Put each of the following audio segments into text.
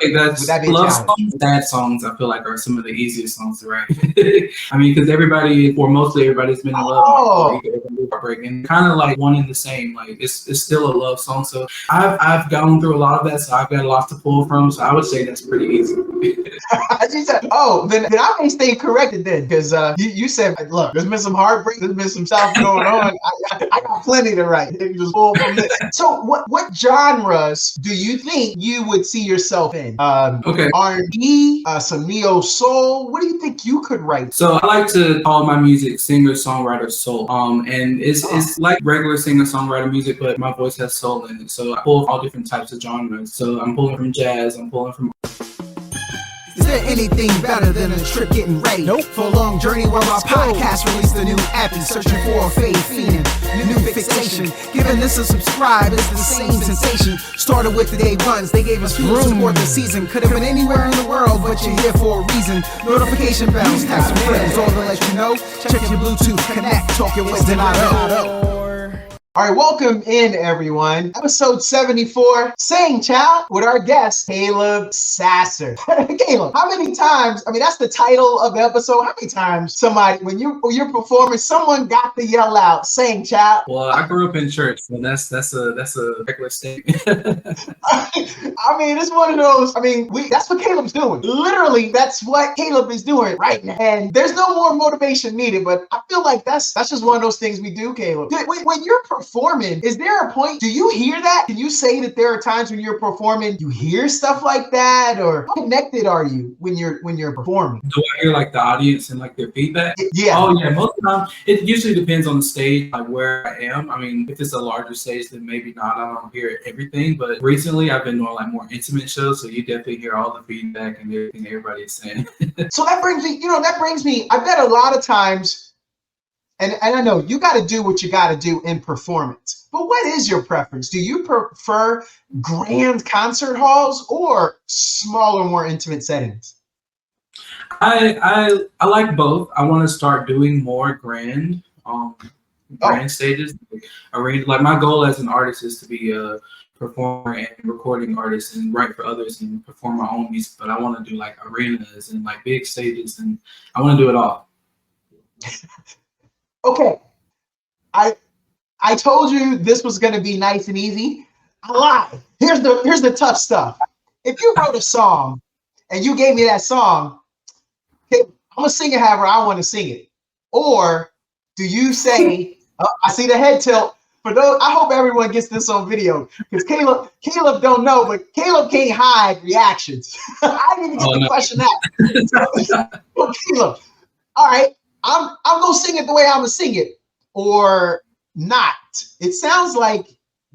think Would that be a love challenge? songs, sad songs, I feel like are some of the easiest songs to write. I mean, because mostly everybody's been in love, or heartbreaking, kind of like one and the same. Like it's still a love song. So I've gone through a lot of that, so I've got a lot to pull from. So I would say that's pretty easy. She said, "Oh, then I may stay corrected then, because you said, look, there's been some heartbreak, there's been some stuff going on. I got plenty to write. You just pull from this." So, what genres do you think you would see yourself in? Okay. R&B, some neo soul. What do you think you could write? So I like to call my music singer, songwriter, soul. And it's like regular singer, songwriter music, but my voice has soul in it. So I pull all different types of genres. So I'm pulling from jazz. I'm pulling from. Is there anything better than a trip getting ready? Nope. For a long journey where our podcast released a new app and searching for a fade feeling, new fixation. Giving this a subscribe is the same sensation. Started with the day ones, they gave us fuel to support the season. Could have been anywhere in the world, but you're here for a reason. Notification bells, text some friends, all to let you know. Check your Bluetooth, connect, talk your wisdom out. All right, welcome in, everyone. Episode 74, Saying Child, with our guest, Caleb Sasser. Caleb, how many times, I mean, that's the title of the episode. How many times somebody, when you're performing, someone got to yell out, Saying Child? Well, I grew up in church, so that's a regular statement. I mean, it's one of those, that's what Caleb's doing. Literally, that's what Caleb is doing right now. And there's no more motivation needed, but I feel like that's just one of those things we do, Caleb. When you're performing, is there a point, do you hear that? Can you say that there are times when you're performing, you hear stuff like that? Or how connected are you when you're performing? Do I hear like the audience and like their feedback? Yeah. Oh yeah, most of the time, it usually depends on the stage, like where I am. I mean, if it's a larger stage, then maybe not. I don't hear everything, but recently I've been doing like more intimate shows, so you definitely hear all the feedback and everything everybody is saying. So that brings me, I bet a lot of times, and I know you got to do what you got to do in performance, but what is your preference? Do you prefer grand concert halls or smaller, more intimate settings? I like both. I want to start doing more grand stages, arrange. Like my goal as an artist is to be a performer and recording artist and write for others and perform my own music. But I want to do like arenas and like big stages, and I want to do it all. Okay, I told you this was going to be nice and easy. I lied. Here's the tough stuff. If you wrote a song and you gave me that song, okay, I'm gonna sing it however I want to sing it. Or do you say, I see the head tilt. For those, I hope everyone gets this on video, because Caleb don't know, but Caleb can't hide reactions. I didn't get the question out. So, Caleb, all right, I'm gonna sing it the way I'm gonna sing it, or not. It sounds like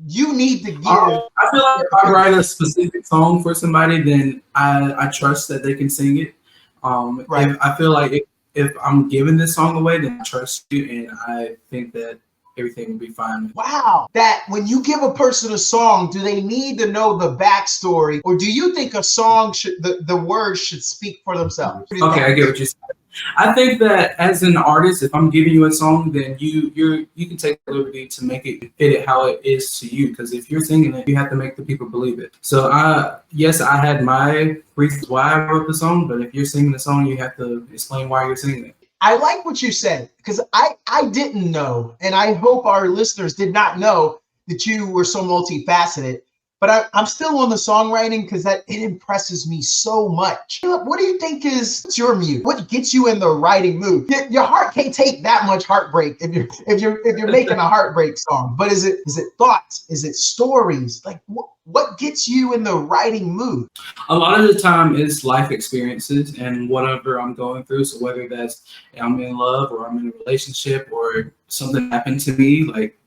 you need to give. I feel like if I write a specific song for somebody, then I trust that they can sing it. Right. I feel like if I'm giving this song away, then I trust you, and I think that everything will be fine. Wow. That when you give a person a song, do they need to know the backstory, or do you think a song the words should speak for themselves? Okay, I get what you're saying. I think that as an artist, if I'm giving you a song, then you can take the liberty to make it fit it how it is to you. Because if you're singing it, you have to make the people believe it. So yes, I had my reasons why I wrote the song, but if you're singing the song, you have to explain why you're singing it. I like what you said, because I didn't know, and I hope our listeners did not know that you were so multifaceted. But I'm still on the songwriting because it impresses me so much. What do you think is your muse? What gets you in the writing mood? Your heart can't take that much heartbreak if you're making a heartbreak song. But is it thoughts? Is it stories? Like what gets you in the writing mood? A lot of the time it's life experiences and whatever I'm going through. So whether that's I'm in love or I'm in a relationship or something happened to me, like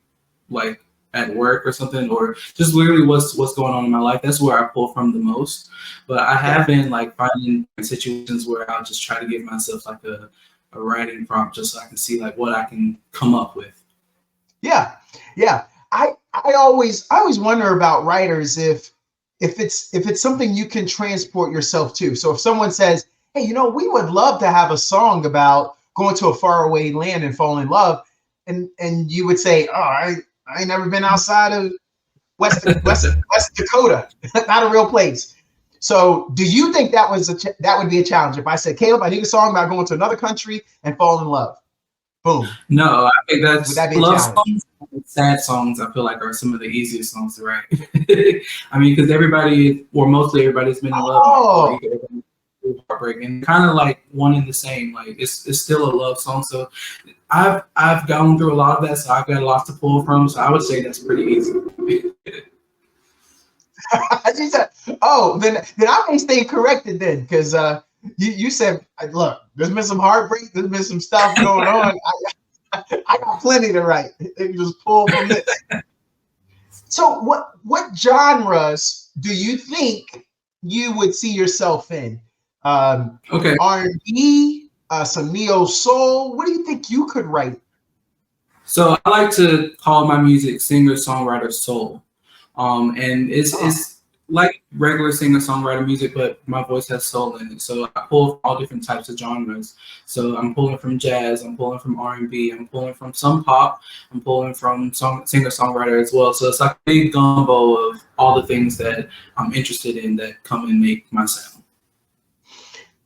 at work or something, or just literally what's going on in my life. That's where I pull from the most. But I have been like finding situations where I'll just try to give myself like a writing prompt just so I can see like what I can come up with. Yeah. I always wonder about writers if it's something you can transport yourself to. So if someone says, hey, we would love to have a song about going to a faraway land and fall in love, and you would say, I ain't never been outside of West Dakota. Not a real place. So do you think that that would be a challenge if I said, Caleb, I need a song about going to another country and fall in love? Boom. No, I think Would that's that be a love challenge? songs. Sad songs, I feel like, are some of the easiest songs to write. I mean, because everybody, or mostly everybody's been in love, Oh, heartbreaking, kind of like one and the same. Like it's still a love song. So I've gone through a lot of that, so I've got a lot to pull from. So I would say that's pretty easy. she said, oh, then I may stay corrected then, because you said, look, there's been some heartbreak, there's been some stuff going on. I got plenty to write. You just pull from this. So what genres do you think you would see yourself in? Okay. R&B, some neo soul. What do you think you could write? So I like to call my music singer songwriter soul, and it's like regular singer songwriter music, but my voice has soul in it. So I pull from all different types of genres. So I'm pulling from jazz, I'm pulling from R&B, I'm pulling from some pop, I'm pulling from singer songwriter as well. So it's like a big gumbo of all the things that I'm interested in that come and make my sound.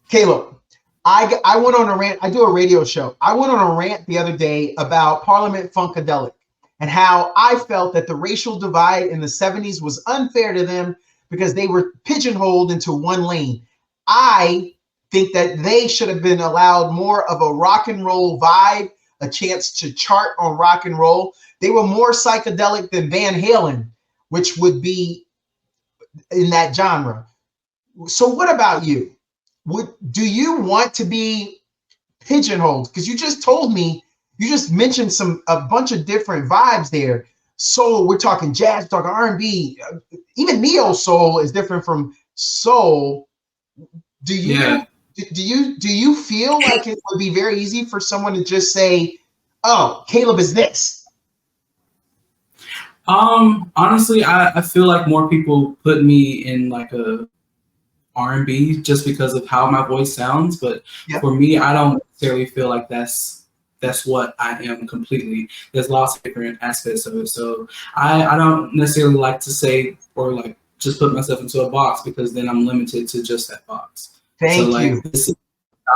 Caleb, I went on a rant. I do a radio show. I went on a rant the other day about Parliament Funkadelic and how I felt that the racial divide in the 70s was unfair to them because they were pigeonholed into one lane. I think that they should have been allowed more of a rock and roll vibe, a chance to chart on rock and roll. They were more psychedelic than Van Halen, which would be in that genre. So what about you? Do you want to be pigeonholed? Because you just told me, you just mentioned a bunch of different vibes there. Soul, we're talking jazz, we're talking R&B, even neo soul is different from soul. Do you feel like it would be very easy for someone to just say, "Oh, Caleb is this"? Honestly, I feel like more people put me in like a R&B just because of how my voice sounds, but for me, I don't necessarily feel like that's what I am completely. There's lots of different aspects of it, so I don't necessarily like to say or like just put myself into a box, because then I'm limited to just that box. Thank so you. Like this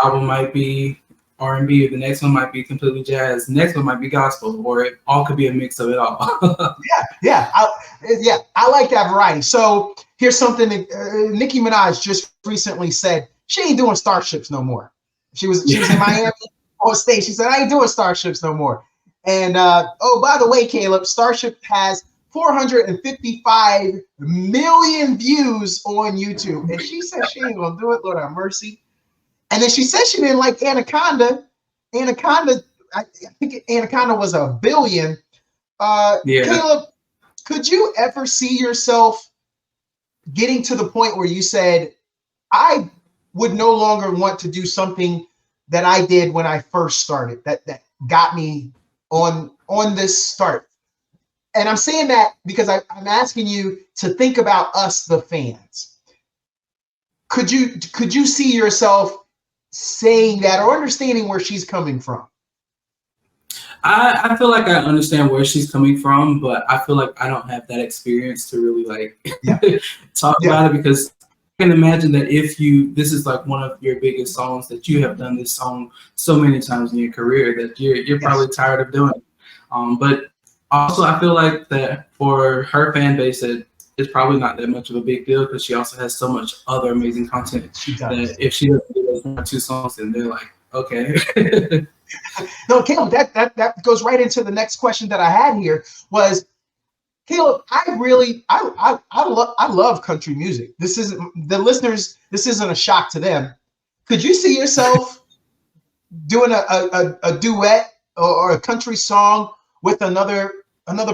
album might be R&B, the next one might be completely jazz, the next one might be gospel, or it all could be a mix of it all. I like that variety. So here's something that Nicki Minaj just recently said. She ain't doing Starships no more. She was in Miami on stage. She said, I ain't doing Starships no more. And oh, by the way, Caleb, Starship has 455 million views on YouTube. And she said she ain't gonna do it, Lord have mercy. And then she said she didn't like Anaconda. I think Anaconda was 1 billion. Caleb, could you ever see yourself getting to the point where you said, I would no longer want to do something that I did when I first started, that got me on this start? And I'm saying that because I'm asking you to think about us, the fans. Could you see yourself saying that or understanding where she's coming from? I feel like I understand where she's coming from, but I feel like I don't have that experience to really like talk about it, because I can imagine that if this is like one of your biggest songs, that you have done this song so many times in your career that you're probably tired of doing it. But also I feel like that for her fan base, that it's probably not that much of a big deal, because she also has so much other amazing content that if she doesn't do those 1 or 2 songs, then they're like, okay. No, Caleb, that goes right into the next question that I had here was, Caleb, I love country music. This isn't a shock to them. Could you see yourself doing a duet or a country song with another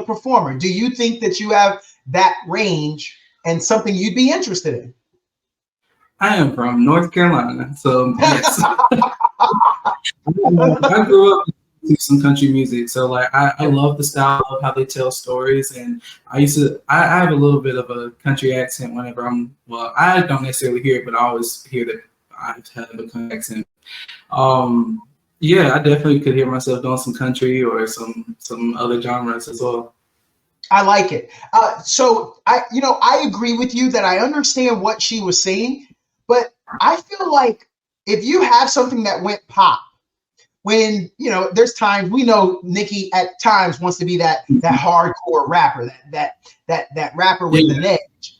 performer? Do you think that you have that range and something you'd be interested in? I am from North Carolina, so yes. I grew up with some country music, so like I love the style of how they tell stories, and I have a little bit of a country accent whenever I don't necessarily hear it, but I always hear that I have a country accent. I definitely could hear myself doing some country or some other genres as well. I like it. So I agree with you that I understand what she was saying, but I feel like if you have something that went pop, when there's times we know Nicki at times wants to be that hardcore rapper, that rapper with the edge,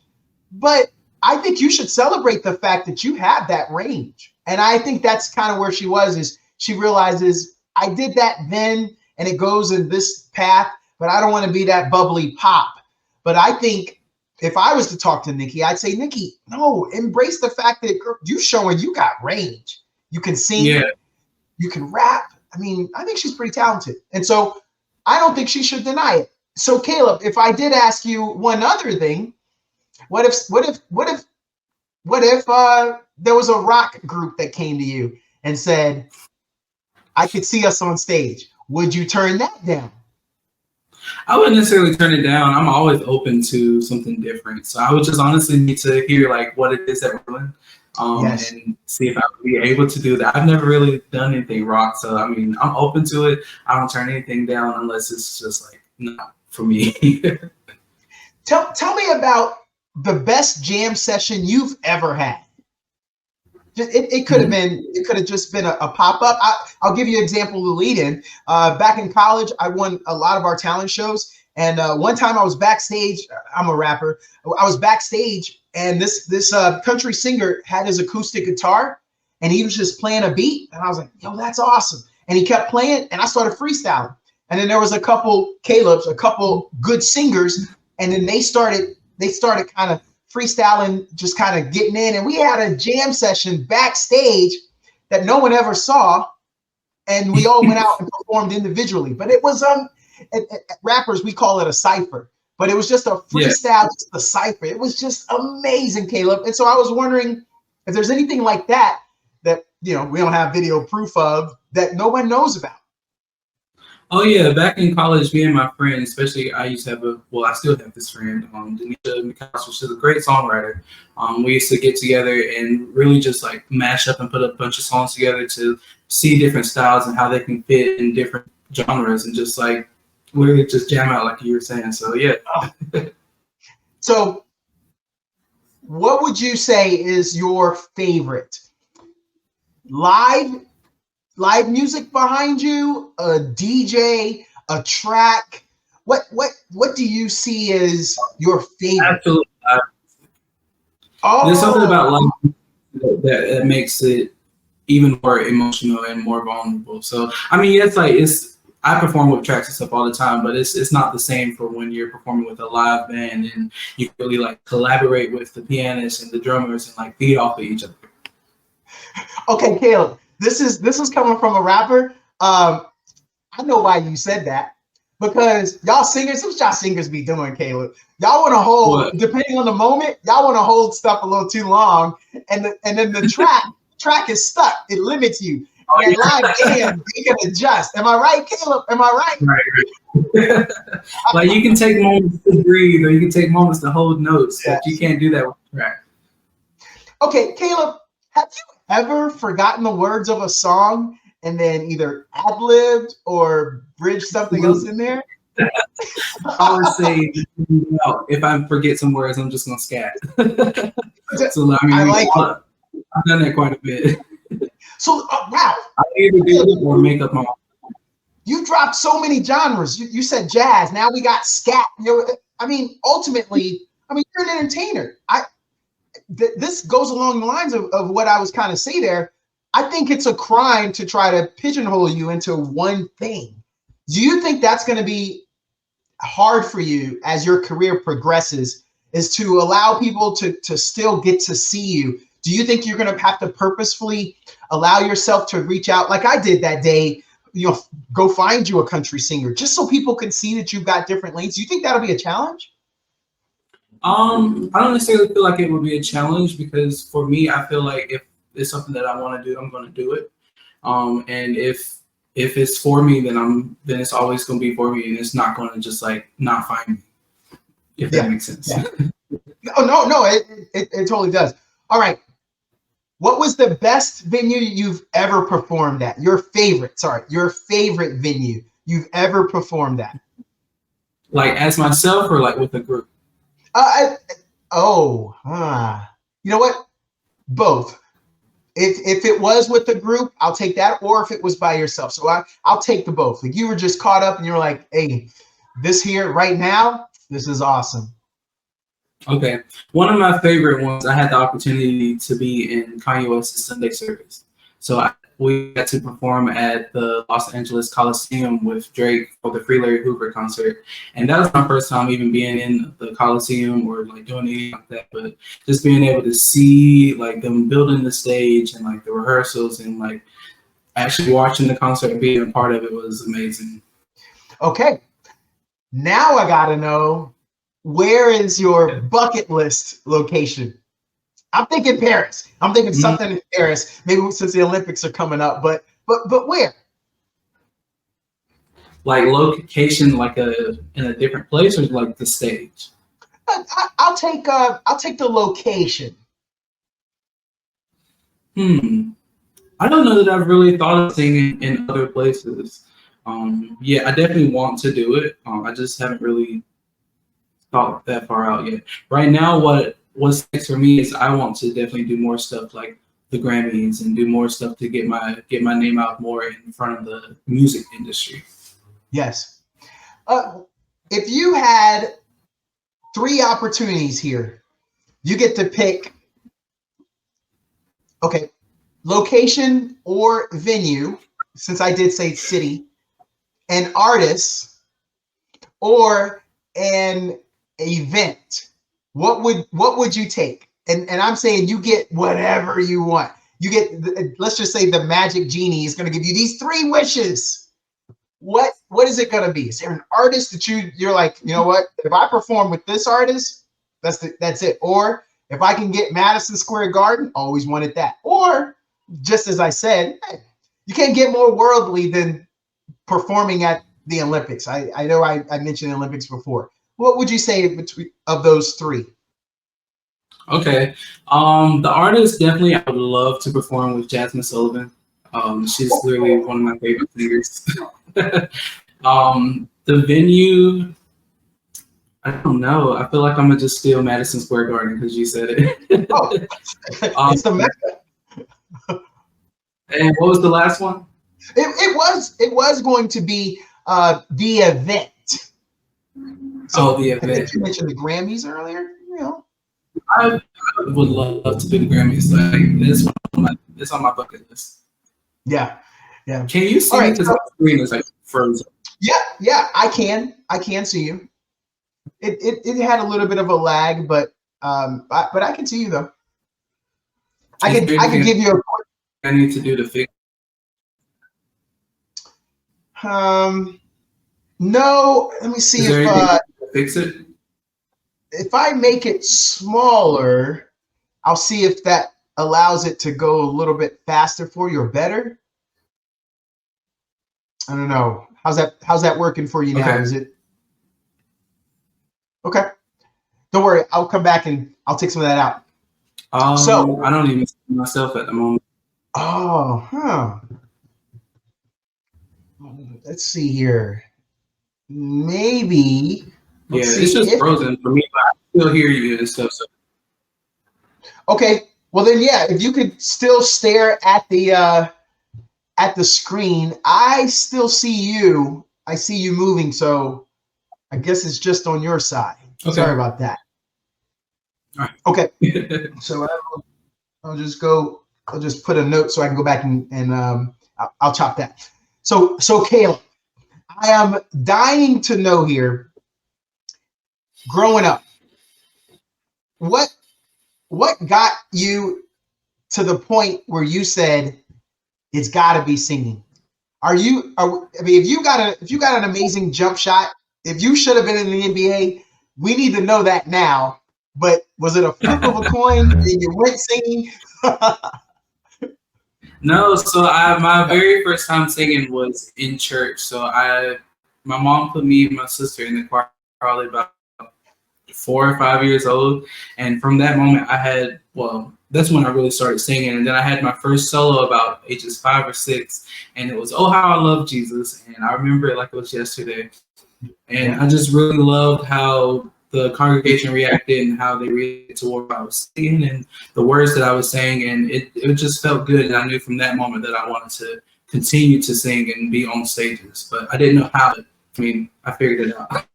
but I think you should celebrate the fact that you have that range, and I think that's kind of where she was. Is she realizes I did that then, and it goes in this path. But I don't want to be that bubbly pop. But I think if I was to talk to Nicki, I'd say, Nicki, no, embrace the fact that you showing you got range. You can sing, you can rap. I mean, I think she's pretty talented. And so I don't think she should deny it. So Caleb, if I did ask you one other thing, what if there was a rock group that came to you and said, I could see us on stage. Would you turn that down? I wouldn't necessarily turn it down. I'm always open to something different. So I would just honestly need to hear like what it is that we're doing, and see if I would be able to do that. I've never really done anything rock, so I mean, I'm open to it. I don't turn anything down unless it's just like not for me. Tell me about the best jam session you've ever had. It could have been. It could have just been a pop up. I'll give you an example to lead in. Back in college, I won a lot of our talent shows, and one time I was backstage. I'm a rapper. I was backstage, and this country singer had his acoustic guitar, and he was just playing a beat, and I was like, "Yo, that's awesome!" And he kept playing, and I started freestyling. And then there was a couple good singers, and then they started kind of freestyling, just kind of getting in, and we had a jam session backstage that no one ever saw, and we all went out and performed individually. But it was at rappers, we call it a cipher, but it was just a freestyle, just a cipher. It was just amazing, Caleb. And so I was wondering if there's anything like that we don't have video proof of, that no one knows about. Oh yeah, back in college, me and my friend, especially I used to have I still have this friend, she's a great songwriter. We used to get together and really just like mash up and put a bunch of songs together to see different styles and how they can fit in different genres, and just like really just jam out like you were saying. So yeah. So what would you say is your favorite live music behind you, a DJ, a track? What do you see as your favorite? Absolutely. There's something about live that makes it even more emotional and more vulnerable. So I mean, I perform with tracks and stuff all the time, but it's not the same for when you're performing with a live band and you really like collaborate with the pianists and the drummers and like feed off of each other. Okay, Caleb. This is coming from a rapper. I know why you said that, because y'all singers, what y'all singers be doing, Caleb? Y'all want to hold, depending on the moment, y'all want to hold stuff a little too long, and then the track is stuck. It limits you. And live band, you can adjust. Am I right, Caleb? Am I right? Right. Like you can take moments to breathe, or you can take moments to hold notes, but you can't do that with the track. Okay, Caleb, have you ever forgotten the words of a song and then either ad-libbed or bridged something else in there? I would say, if I forget some words, I'm just gonna scat. So I like it. I've done that quite a bit. So wow, I either do it or make up my own. You dropped so many genres. You said jazz. Now we got scat. I mean, ultimately, you're an entertainer. This goes along the lines of what I was kind of saying there. I think it's a crime to try to pigeonhole you into one thing. Do you think that's going to be hard for you as your career progresses, is to allow people to still get to see you? Do you think you're going to have to purposefully allow yourself to reach out like I did that day, go find you a country singer just so people can see that you've got different lanes? Do you think that'll be a challenge? I don't necessarily feel like it would be a challenge, because for me, I feel like if it's something that I want to do, I'm going to do it. And if it's for me, then it's always going to be for me, and it's not going to just like not find me. If that makes sense. Yeah. No, it totally does. All right. What was the best venue you've ever performed at? Your favorite venue you've ever performed at? Like as myself or like with a group? You know what? Both. If it was with the group, I'll take that, or if it was by yourself. So I'll take the both. Like you were just caught up and you're like, hey, this here right now, this is awesome. Okay. One of my favorite ones, I had the opportunity to be in Kanye West's Sunday service. So we got to perform at the Los Angeles Coliseum with Drake for the Free Larry Hoover concert. And that was my first time even being in the Coliseum or like doing anything like that. But just being able to see like them building the stage and like the rehearsals and like actually watching the concert and being a part of it was amazing. Okay. Now I got to know, where is your bucket list location? I'm thinking Paris. I'm thinking something in Paris. Maybe since the Olympics are coming up, but where? Like location, like in a different place, or like the stage? I'll take the location. I don't know that I've really thought of singing in other places. Yeah, I definitely want to do it. I just haven't really thought that far out yet. Right now, what's next for me is I want to definitely do more stuff like the Grammys and do more stuff to get my name out more in front of the music industry. Yes. If you had 3 opportunities here, you get to pick, okay, location or venue, since I did say city, an artist, or an event. What would you take? And I'm saying you get whatever you want. You get, let's just say the magic genie is going to give you these 3 wishes. What is it going to be? Is there an artist that you're like, you know what? If I perform with this artist, that's it. Or if I can get Madison Square Garden, always wanted that. Or just as I said, you can't get more worldly than performing at the Olympics. I know I mentioned the Olympics before. What would you say between of those 3? Okay. The artist, definitely I would love to perform with Jasmine Sullivan. She's literally one of my favorite singers. The venue, I don't know. I feel like I'm gonna just steal Madison Square Garden because you said it. It's the Mecca. And what was the last one? It was going to be the event. So the event. You mentioned the Grammys earlier. You know, I would love to do the Grammys. Like it's on my bucket list. Yeah. Can you see me? Because my screen is like frozen. Yeah. I can see you. It had a little bit of a lag, but I can see you though. I can give you a quick. I need to do to fix. No. Let me see if fix it. If I make it smaller, I'll see if that allows it to go a little bit faster for you or better. I don't know. How's that working for you now? Okay. Is it okay? Don't worry. I'll come back and I'll take some of that out. So I don't even see myself at the moment. Let's see here. Maybe. It's just frozen for me, but I still hear you and stuff. So. Okay. Well then, yeah. If you could still stare at the screen, I still see you. I see you moving. So I guess it's just on your side. Okay. Sorry about that. All right. Okay. So I'll just put a note so I can go back and I'll chop that. So Caleb, I am dying to know here, growing up, what got you to the point where you said it's got to be singing? If you got an amazing jump shot, if you should have been in the NBA, we need to know that now. But was it a flip of a coin and you went singing? No, so my very first time singing was in church. So my mom put me and my sister in the choir probably about 4 or 5 years old. And from that moment that's when I really started singing. And then I had my first solo about ages 5 or 6. And it was Oh How I Love Jesus. And I remember it like it was yesterday. And I just really loved how the congregation reacted and how they reacted to what I was singing and the words that I was saying. And it just felt good. And I knew from that moment that I wanted to continue to sing and be on stages. But I didn't know how to. I mean, I figured it out.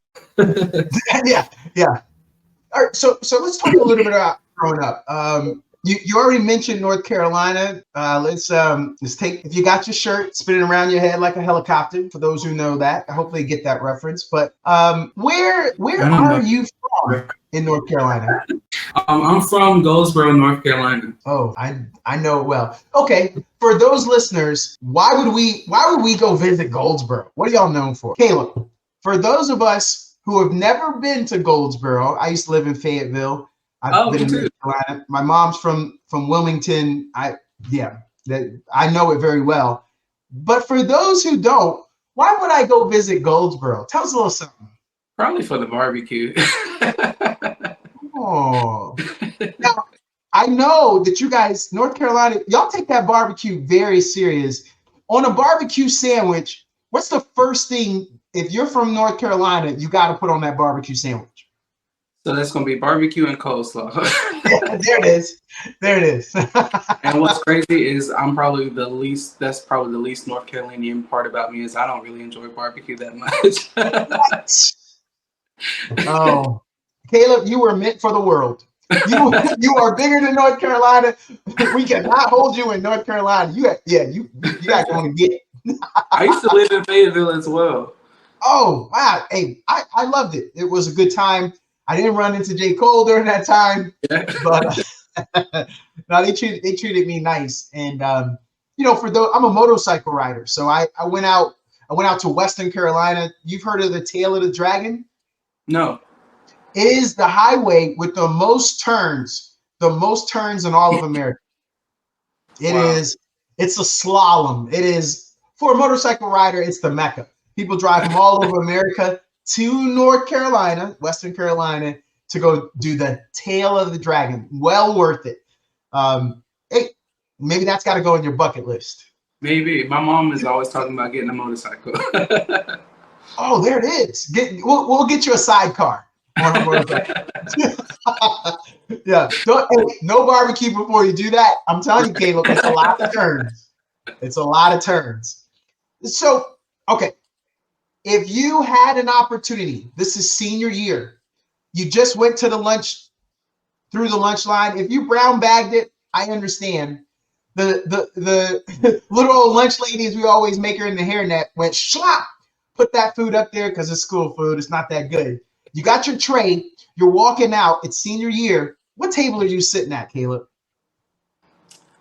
Yeah. All right, so let's talk a little bit about growing up. You already mentioned North Carolina. Let's take, if you got your shirt, spin it around your head like a helicopter. For those who know that, I hopefully get that reference. But where are you from in North Carolina? I'm from Goldsboro, North Carolina. Oh, I know it well. Okay, for those listeners, why would we go visit Goldsboro? What are y'all known for? Caleb, for those of us who have never been to Goldsboro, I used to live in Fayetteville. I've been in North Carolina. My mom's from Wilmington. I know it very well. But for those who don't, why would I go visit Goldsboro? Tell us a little something. Probably for the barbecue. Oh, now, I know that you guys, North Carolina, y'all take that barbecue very serious. On a barbecue sandwich, what's the first thing, if you're from North Carolina, you got to put on that barbecue sandwich? So that's going to be barbecue and coleslaw. Yeah, there it is. And what's crazy is that's probably the least North Carolinian part about me is I don't really enjoy barbecue that much. What? Oh, Caleb, you were meant for the world. You are bigger than North Carolina. We cannot hold you in North Carolina. You got to get it. I used to live in Fayetteville as well. Oh, wow. Hey, I loved it. It was a good time. I didn't run into J. Cole during that time, but no, they treated me nice. And for those, I'm a motorcycle rider, so I went out to Western Carolina. You've heard of the Tail of the Dragon? No. It is the highway with the most turns in all of America. It's a slalom. It is, for a motorcycle rider, it's the Mecca. People drive from all over America to North Carolina, Western Carolina, to go do the Tail of the Dragon. Well worth it. Hey, maybe that's got to go on your bucket list. Maybe. My mom is always talking about getting a motorcycle. Oh, there it is. We'll get you a sidecar on a motorcycle. Yeah. No barbecue before you do that. I'm telling you, Caleb, it's a lot of turns. It's a lot of turns. So, okay. If you had an opportunity, this is senior year, you just went to through the lunch line. If you brown bagged it, I understand. The little old lunch ladies we always make her in the hairnet went slop, put that food up there because it's school food. It's not that good. You got your tray. You're walking out. It's senior year. What table are you sitting at, Caleb?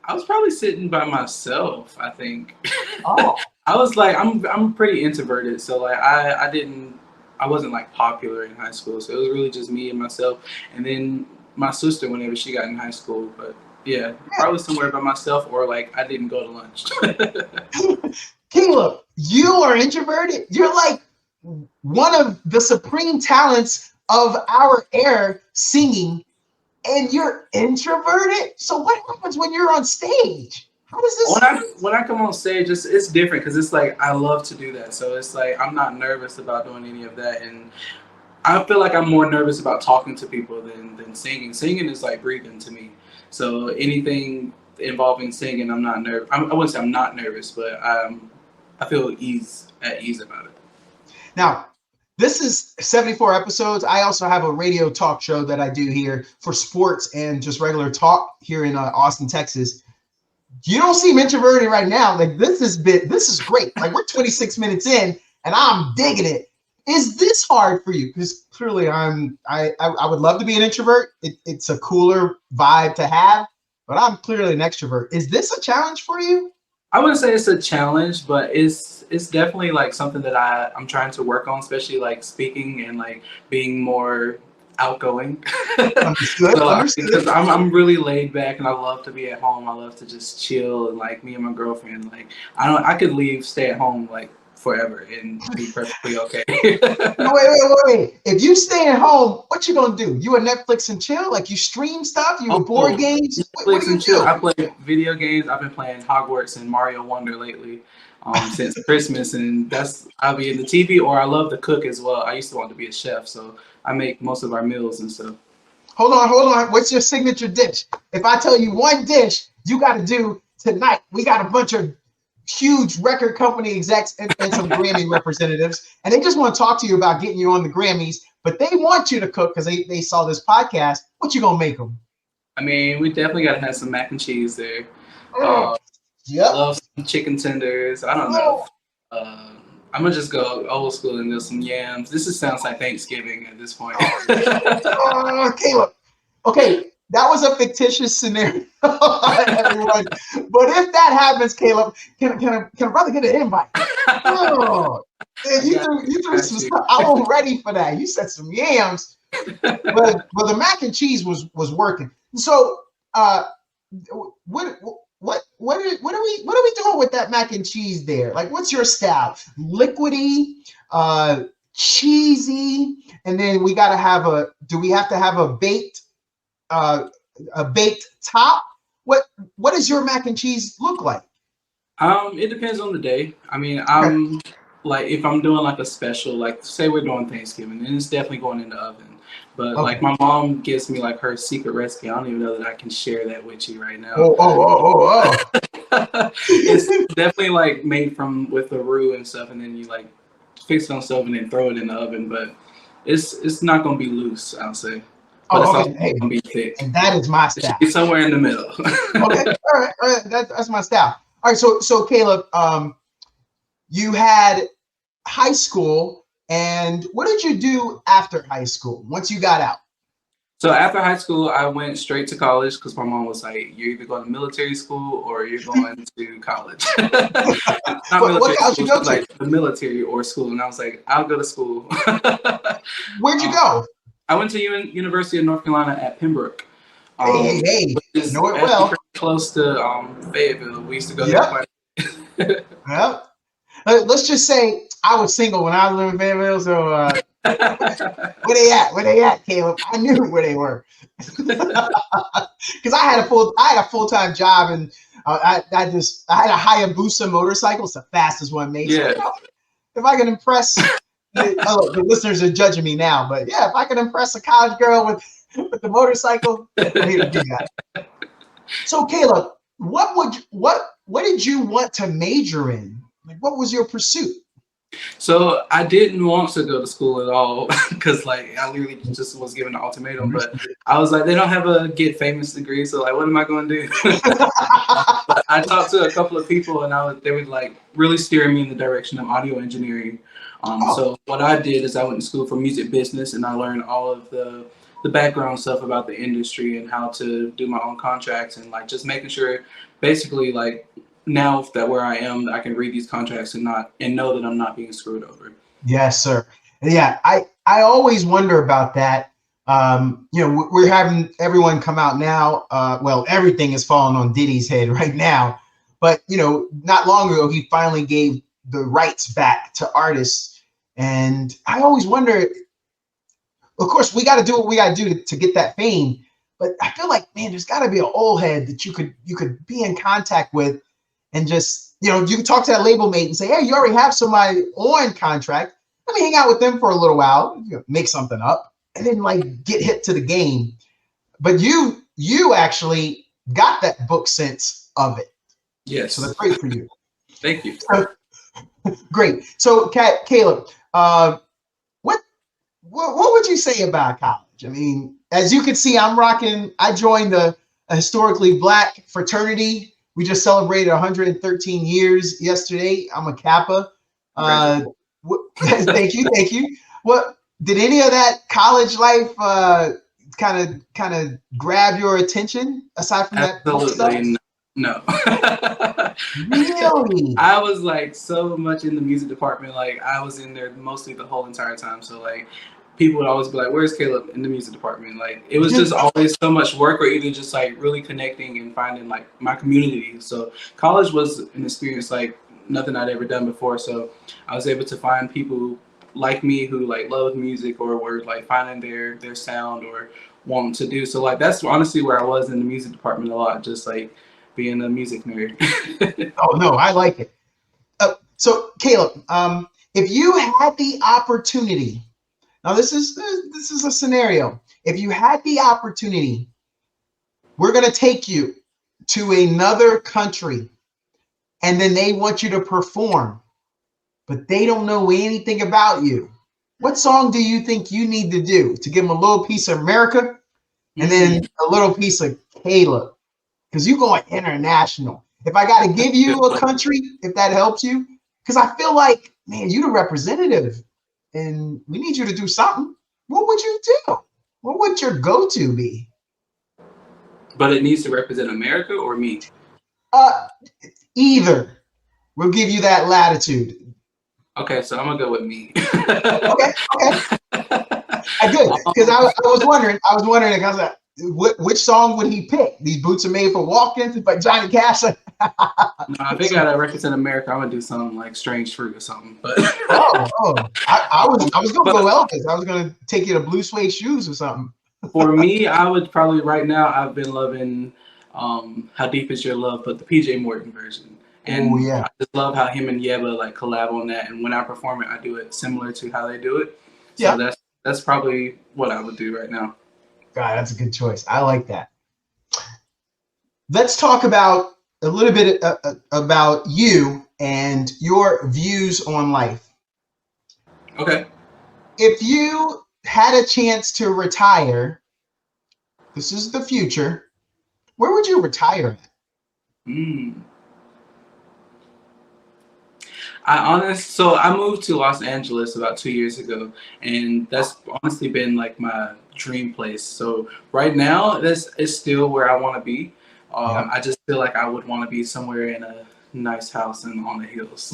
I was probably sitting by myself, I think. Oh. I was like, I'm pretty introverted, so like I wasn't like popular in high school, so it was really just me and myself, and then my sister whenever she got in high school. But yeah, probably somewhere by myself, or like I didn't go to lunch. Caleb, you are introverted. You're like one of the supreme talents of our era, singing, and you're introverted. So what happens when you're on stage? How does this? When I come on stage, it's different because it's like I love to do that. So it's like I'm not nervous about doing any of that, and I feel like I'm more nervous about talking to people than singing. Singing is like breathing to me. So anything involving singing, I'm not nervous. I wouldn't say I'm not nervous, but I feel at ease about it. Now, this is 74 episodes. I also have a radio talk show that I do here for sports and just regular talk here in Austin, Texas. You don't seem introverted right now. Like this is great. Like we're 26 minutes in and I'm digging it. Is this hard for you? Because clearly I would love to be an introvert. It's a cooler vibe to have, but I'm clearly an extrovert. Is this a challenge for you? I wouldn't say it's a challenge, but it's definitely like something that I'm trying to work on, especially like speaking and like being more outgoing. Understood. Because I'm really laid back and I love to be at home. I love to just chill and like me and my girlfriend. Like I could stay at home like forever and be perfectly okay. Wait. If you stay at home, what you gonna do? You a Netflix and chill? Like you stream stuff? You board games? Netflix and chill. I play video games. I've been playing Hogwarts and Mario Wonder lately. since Christmas, and I'll be in the TV, or I love to cook as well. I used to want to be a chef, so I make most of our meals and stuff. Hold on. What's your signature dish? If I tell you one dish you got to do tonight, we got a bunch of huge record company execs and some Grammy representatives, and they just want to talk to you about getting you on the Grammys, but they want you to cook because they saw this podcast. What you gonna make them? I mean, we definitely got to have some mac and cheese there. Yep. Love some chicken tenders. I don't know. I'm gonna just go old school and do some yams. Sounds like Thanksgiving at this point. Caleb. Okay, that was a fictitious scenario, everyone. But if that happens, Caleb, can a brother get an invite? Oh, man, you threw some stuff. I wasn't ready for that. You said some yams, but the mac and cheese was working. So, what are we doing with that mac and cheese there? Like, what's your style? Liquidy, cheesy, and then we gotta have do we have to have a baked top? What does your mac and cheese look like? It depends on the day. I mean, I'm like, if I'm doing like a special, like say we're doing Thanksgiving, then it's definitely going in the oven. But like my mom gives me like her secret recipe. I don't even know that I can share that with you right now. Oh. It's definitely like made with the roux and stuff, and then you like fix it on stove and then throw it in the oven. But it's not gonna be loose, I'll say. But it's also gonna be thick. And that is my style. It's somewhere in the middle. Okay, all right. That's my style. All right, so Caleb, you had high school, and what did you do after high school once you got out? So after high school, I went straight to college because my mom was like, "You're either going to military school or you're going to college." What college you go to? Like the military or school, and I was like, "I'll go to school." Where'd you go? I went to University of North Carolina at Pembroke. Hey, know it well. Close to Fayetteville. We used to go there quite. Yep. Let's just say I was single when I lived in Fayetteville, so where they at? Where they at, Caleb? I knew where they were because I had a full-time job, and I had a Hayabusa motorcycle. It's the fastest one made. Yeah. So, if I can impress, the listeners are judging me now, but yeah, if I can impress a college girl with the motorcycle, here to do that. So Caleb, what did you want to major in? Like, what was your pursuit? So I didn't want to go to school at all because like I literally just was given an ultimatum. But I was like, they don't have a get famous degree, so like, what am I going to do? But I talked to a couple of people, and they were like really steering me in the direction of audio engineering. So what I did is I went to school for music business, and I learned all of the background stuff about the industry and how to do my own contracts, and like just making sure basically like now that where I am, I can read these contracts and know that I'm not being screwed over. Yes, sir. Yeah, I always wonder about that. We're having everyone come out now. Well, everything is falling on Diddy's head right now, but not long ago he finally gave the rights back to artists, and I always wonder. Of course, we got to do what we got to do to get that fame, but I feel like, man, there's got to be an old head that you could be in contact with, and just you can talk to that label mate and say, hey, you already have somebody on contract. Let me hang out with them for a little while, make something up, and then like get hit to the game. But you actually got that book sense of it. Yes. So that's great for you. Thank you. Great. So, Caleb, what would you say about college? I mean, as you can see, I joined a historically Black fraternity. We just celebrated 113 years yesterday. I'm a Kappa. Thank you. What did any of that college life kind of grab your attention aside from Absolutely that? No. Really? I was like so much in the music department. Like I was in there mostly the whole entire time. So like people would always be like, where's Caleb in the music department? Like it was just always so much work, or either just like really connecting and finding like my community. So college was an experience like nothing I'd ever done before. So I was able to find people like me who like loved music or were like finding their sound or wanting to do. So like that's honestly where I was in the music department a lot, just like being a music nerd. Oh no, I like it. So Caleb, if you had the opportunity, now this is a scenario. If you had the opportunity, we're going to take you to another country, and then they want you to perform, but they don't know anything about you. What song do you think you need to do to give them a little piece of America and then a little piece of Caleb? Because you're going international. If I got to give you a country, if that helps you, because I feel like, man, you're the representative and we need you to do something. What would you do? What would your go-to be? But it needs to represent America or me? Either. We'll give you that latitude. Okay, so I'm gonna go with me. Okay. Good, because I was wondering, I was like, which song would he pick? These boots are made for walking, like Johnny Cash. No, if they gotta represent America, I'm gonna do something like Strange Fruit or something. But I was gonna go Elvis. I was gonna take you to Blue Suede Shoes or something. For me, I would probably right now. I've been loving "How Deep Is Your Love," but the PJ Morton version. And I just love how him and Yeba like collab on that. And when I perform it, I do it similar to how they do it. So that's probably what I would do right now. God, that's a good choice. I like that. Let's talk about a little bit about you and your views on life. Okay. If you had a chance to retire, this is the future, where would you retire at? So I moved to Los Angeles about 2 years ago, and that's honestly been like my dream place. So right now, this is still where I want to be. I just feel like I would want to be somewhere in a nice house and on the hills.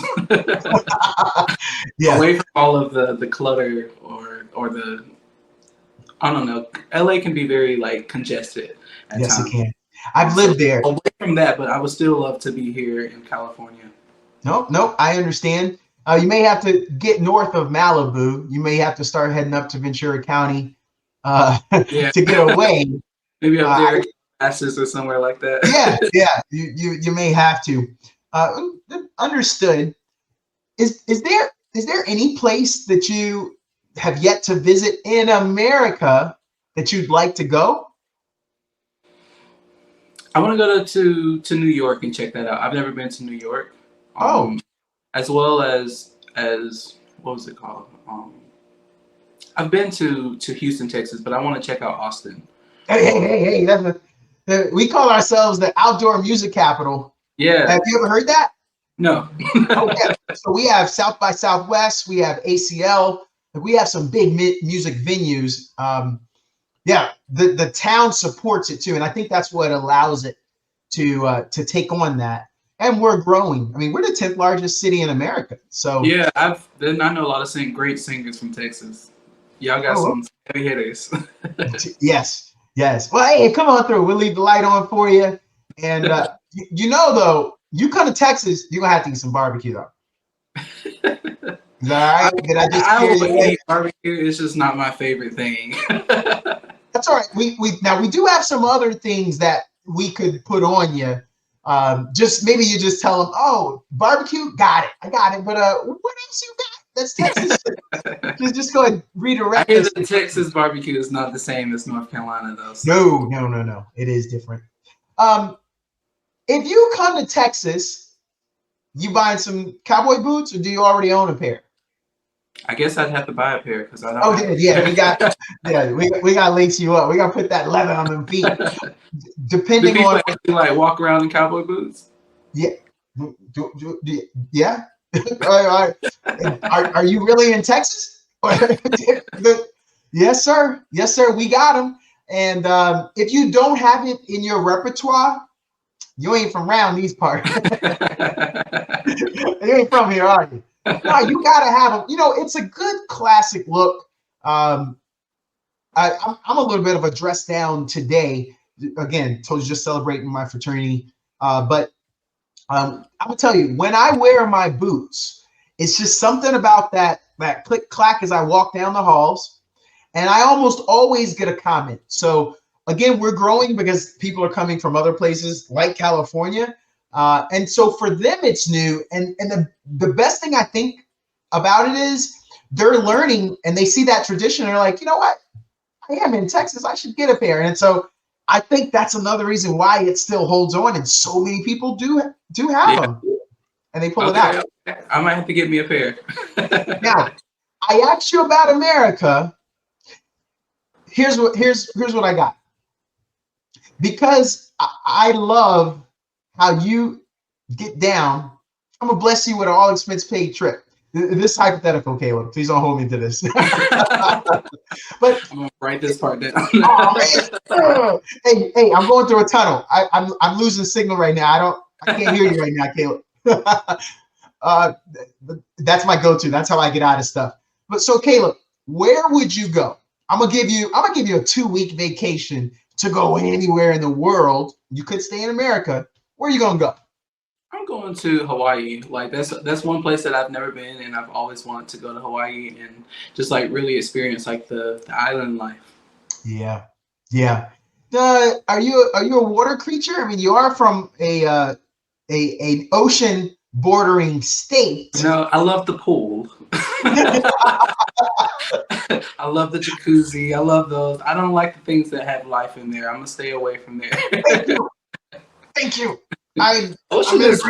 Away from all of the clutter or the, I don't know. LA can be very like congested at times. Yes, it can. I've lived there. Away from that, but I would still love to be here in California. No, I understand. You may have to get north of Malibu. You may have to start heading up to Ventura County to get away. Maybe up there, Ashes or somewhere like that. You may have to. Understood. Is there any place that you have yet to visit in America that you'd like to go? I want to go to New York and check that out. I've never been to New York. As well as what was it called? I've been to Houston, Texas, but I want to check out Austin. Hey! We call ourselves the outdoor music capital. Yeah. Have you ever heard that? No. So we have South by Southwest. We have ACL. We have some big music venues. The town supports it too, and I think that's what allows it to take on that. And we're growing. I mean, we're the 10th largest city in America. So yeah, I know a lot of great singers from Texas. Y'all got some heavy hitters. Yes. Well, hey, come on through. We'll leave the light on for you. And though, you come to Texas, you're gonna have to eat some barbecue though. Is that all right? Did I just eat barbecue? It's just not my favorite thing. That's all right. We do have some other things that we could put on you. Just maybe you just tell them, oh, barbecue, got it. I got it. But what else you got? That's Texas. just go ahead and redirect us. The Texas barbecue is not the same as North Carolina, though. So. No. It is different. If you come to Texas, you buying some cowboy boots, or do you already own a pair? I guess I'd have to buy a pair because I don't. We got to lace you up. We got to put that leather on them feet. Depending on like walk around in cowboy boots. Yeah. Are you really in Texas? Yes, sir. We got them. And if you don't have it in your repertoire, you ain't from around these parts. You ain't from here, are you? No, you gotta have them. It's a good classic look. I'm a little bit of a dress down today. Again, told you just celebrating my fraternity. But I'm gonna tell you, when I wear my boots, it's just something about that click clack as I walk down the halls, and I almost always get a comment. So again, we're growing because people are coming from other places like California. And so for them, it's new. And the best thing I think about it is they're learning and they see that tradition. And they're like, you know what? I am in Texas. I should get a pair. And so I think that's another reason why it still holds on. And so many people do have them. And they pull it out. I might have to get me a pair. Now, I asked you about America. Here's what I got. Because I love how you get down, I'm gonna bless you with an all expense paid trip. This is hypothetical, Caleb. Please don't hold me to this. But I'm gonna write this part down. Oh, man. Hey, I'm going through a tunnel. I'm losing signal right now. I can't hear you right now, Caleb. That's my go-to. That's how I get out of stuff. But so, Caleb, where would you go? I'm gonna give you a 2-week vacation to go anywhere in the world. You could stay in America. Where are you gonna go? I'm going to Hawaii. Like that's one place that I've never been, and I've always wanted to go to Hawaii and just like really experience like the island life. Yeah. Are you a water creature? I mean, you are from an ocean bordering state. No, I love the pool. I love the jacuzzi. I love those. I don't like the things that have life in there. I'm gonna stay away from there. Thank you. Ocean is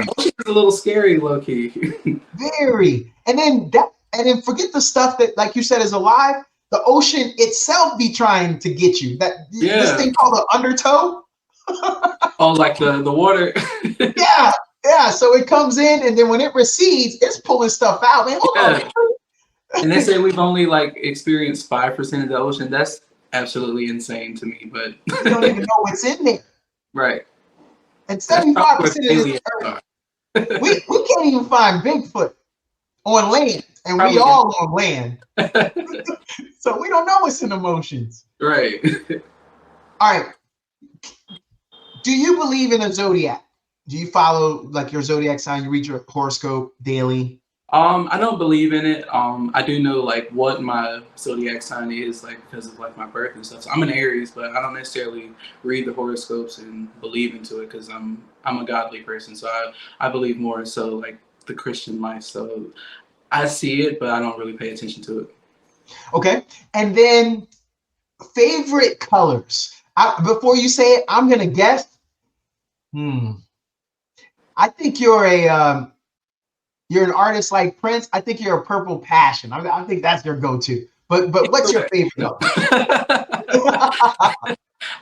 a little scary, low key. Very. And then forget the stuff that, like you said, is alive. The ocean itself be trying to get you. This thing called the undertow. Oh, like the water. Yeah. So it comes in, and then when it recedes, it's pulling stuff out. Man, hold on. And they say we've only like experienced 5% of the ocean. That's absolutely insane to me. But you don't even know what's in there. Right. And 75% of this earth, we can't even find Bigfoot on land, and we all on land. So we don't know what's in emotions. Right. All right. Do you believe in a zodiac? Do you follow like your zodiac sign? You read your horoscope daily? I don't believe in it. I do know like what my zodiac sign is, like because of like my birth and stuff. So I'm an Aries, but I don't necessarily read the horoscopes and believe into it because I'm a godly person. So I believe more so like the Christian life. So I see it, but I don't really pay attention to it. Okay. And then favorite colors. Before you say it, I'm gonna guess. I think you're an artist like Prince. I think you're a purple passion. I think that's your go-to. But what's your favorite color?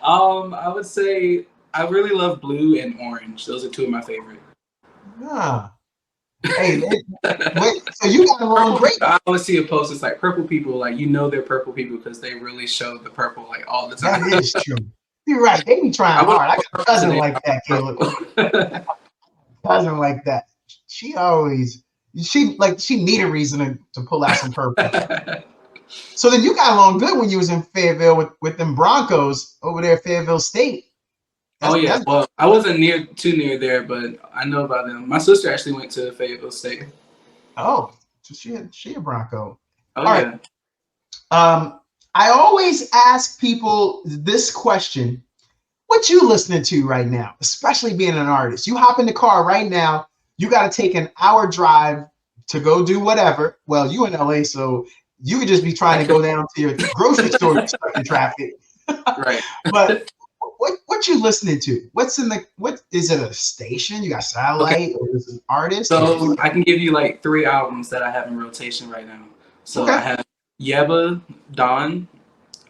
I would say I really love blue and orange. Those are two of my favorite. Hey, so you got along great. I always see a post. It's like purple people, like they're purple people because they really show the purple like all the time. That is true. You're right. They be trying hard. I got a cousin like that, Caleb. Cousin like that. She need a reason to pull out some purple. So then you got along good when you was in Fayetteville with them Broncos over there at Fayetteville State. Well, I wasn't too near there, but I know about them. My sister actually went to Fayetteville State. Oh, so she a Bronco. Oh, all yeah. Right. I always ask people this question: what you listening to right now? Especially being an artist, you hop in the car right now. You got to take an hour drive to go do whatever. Well, you in LA, so you could just be trying to go down to your grocery store stuck in traffic. Right. But what you listening to? What is it, a station? You got satellite, or is it an artist? So I can give you like 3 albums that I have in rotation right now. So I have Yebba, Dawn.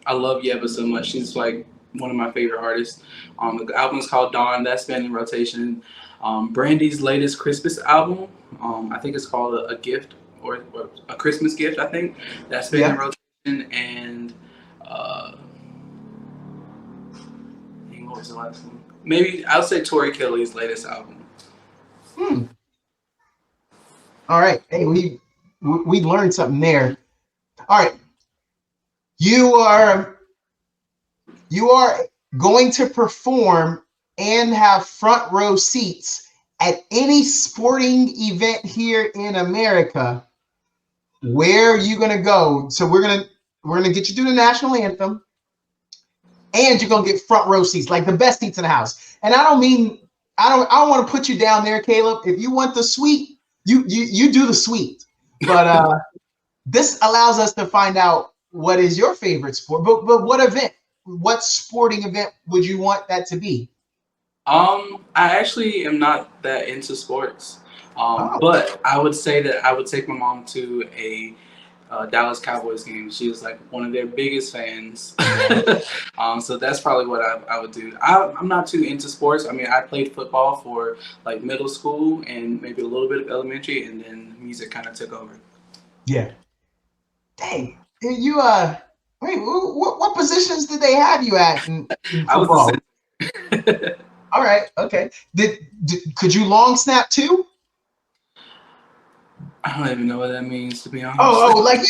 I love Yebba so much. She's like one of my favorite artists. The album is called Dawn. That's been in rotation. Brandy's latest Christmas album, I think it's called a gift or a Christmas gift. I think that's been in rotation. And what was the last one? Maybe I'll say Tori Kelly's latest album. All right. Hey, we learned something there. All right. You are going to perform and have front row seats at any sporting event here in America. Where are you gonna go? So we're gonna get you through the national anthem, and you're gonna get front row seats, like the best seats in the house. And I don't mean I don't want to put you down there, Caleb. If you want the sweet, you do the sweet. But this allows us to find out what is your favorite sport. But what sporting event would you want that to be? I actually am not that into sports. Oh. But I would say that I would take my mom to a Dallas Cowboys game. She was like one of their biggest fans. So that's probably what I would do. I'm not too into sports. I mean, I played football for like middle school and maybe a little bit of elementary, and then music kind of took over. Yeah. Dang. You wait, what positions did they have you at in I was football? the center. All right, okay. Could you long snap too? I don't even know what that means, to be honest. Like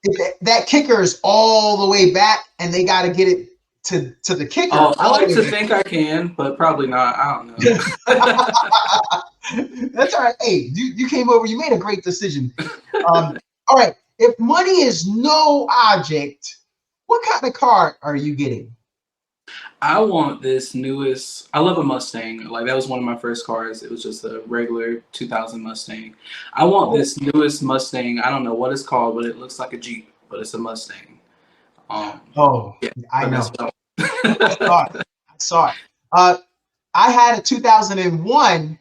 if that kicker is all the way back and they got to get it to the kicker. Oh, I like to think I can, but probably not. I don't know. That's all right. Hey, you came over. You made a great decision. All right. If money is no object, what kind of car are you getting? I want this newest. I love a Mustang. Like that was one of my first cars. It was just a regular 2000 Mustang. I want this newest Mustang. I don't know what it's called, but it looks like a Jeep, but it's a Mustang. Yeah, I know. I saw it. I had a 2001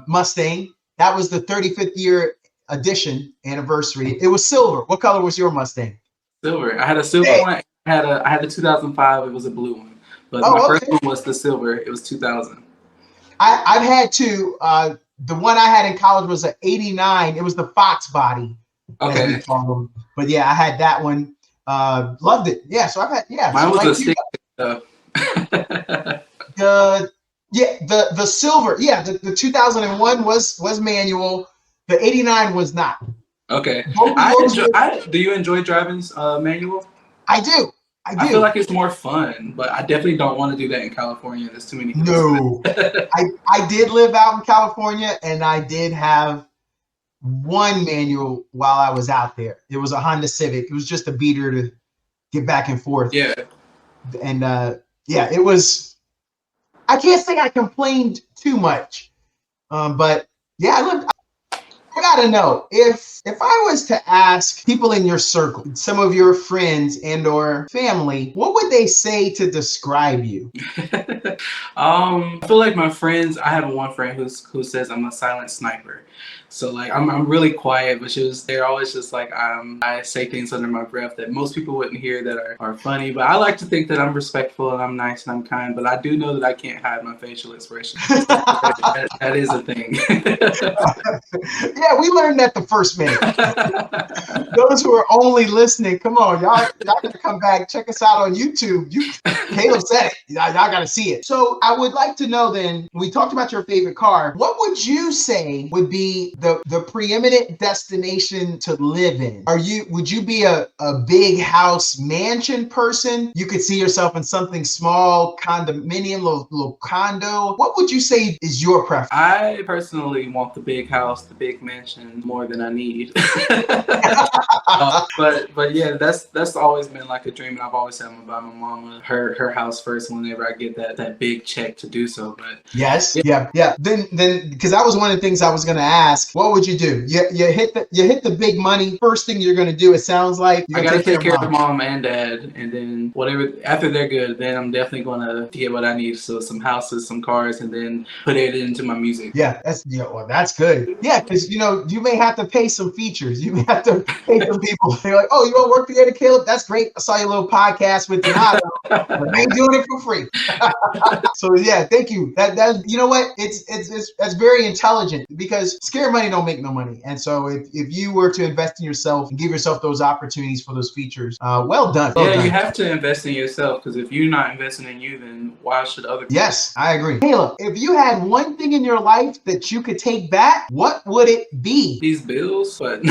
Mustang. That was the 35th year edition anniversary. It was silver. What color was your Mustang? Silver. I had a silver one. I had a 2005. It was a blue one. But my first one was the silver. It was 2000. I've had two. The one I had in college was an 89. It was the Fox body. Okay. But yeah, I had that one. Loved it. Yeah. So I've had Mine was so a stick. The silver. Yeah. The 2001 was manual. The 89 was not. Okay. Do you enjoy driving manual? I do. I feel like it's more fun, but I definitely don't want to do that in California. There's too many. No, I did live out in California, and I did have one manual while I was out there. It was a Honda Civic. It was just a beater to get back and forth. Yeah, and it was. I can't say I complained too much, but yeah, I gotta know if I was to ask people in your circle, some of your friends and or family, what would they say to describe you? I feel like my friends. I have one friend who says I'm a silent sniper. So like I'm really quiet, but they're always just like I say things under my breath that most people wouldn't hear that are funny. But I like to think that I'm respectful and I'm nice and I'm kind. But I do know that I can't hide my facial expression. that is a thing. Yeah, we learned that the first minute. Those who are only listening, come on, y'all gotta come back, check us out on YouTube. Caleb said it. Y'all gotta see it. So I would like to know then, we talked about your favorite car. What would you say would be the preeminent destination to live in? Would you be a big house mansion person? You could see yourself in something small, condominium, little condo. What would you say is your preference? I personally want the big house, the big mansion more than I need. But yeah, that's always been like a dream, and I've always said I'm gonna buy my mama her house first whenever I get that big check to do so. But yes, yeah. Then because that was one of the things I was gonna ask. What would you do? You hit the big money. First thing you're gonna do, it sounds like I gotta take care of mom and dad, and then whatever after they're good, then I'm definitely gonna get what I need. So some houses, some cars, and then put it into my music. Yeah, that's good. Yeah, because you may have to pay some features. You may have to pay some people. They're like, oh, you want to work together, Caleb? That's great. I saw your little podcast with Donda, but I ain't doing it for free. So yeah, thank you. That you know what? That's very intelligent, because scared money don't make no money. And so if you were to invest in yourself and give yourself those opportunities for those features, well done. You have to invest in yourself, because if you're not investing in you, then why should other people? Yes, I agree. Caleb, if you had one thing in your life that you could take back, what would it be? These bills, but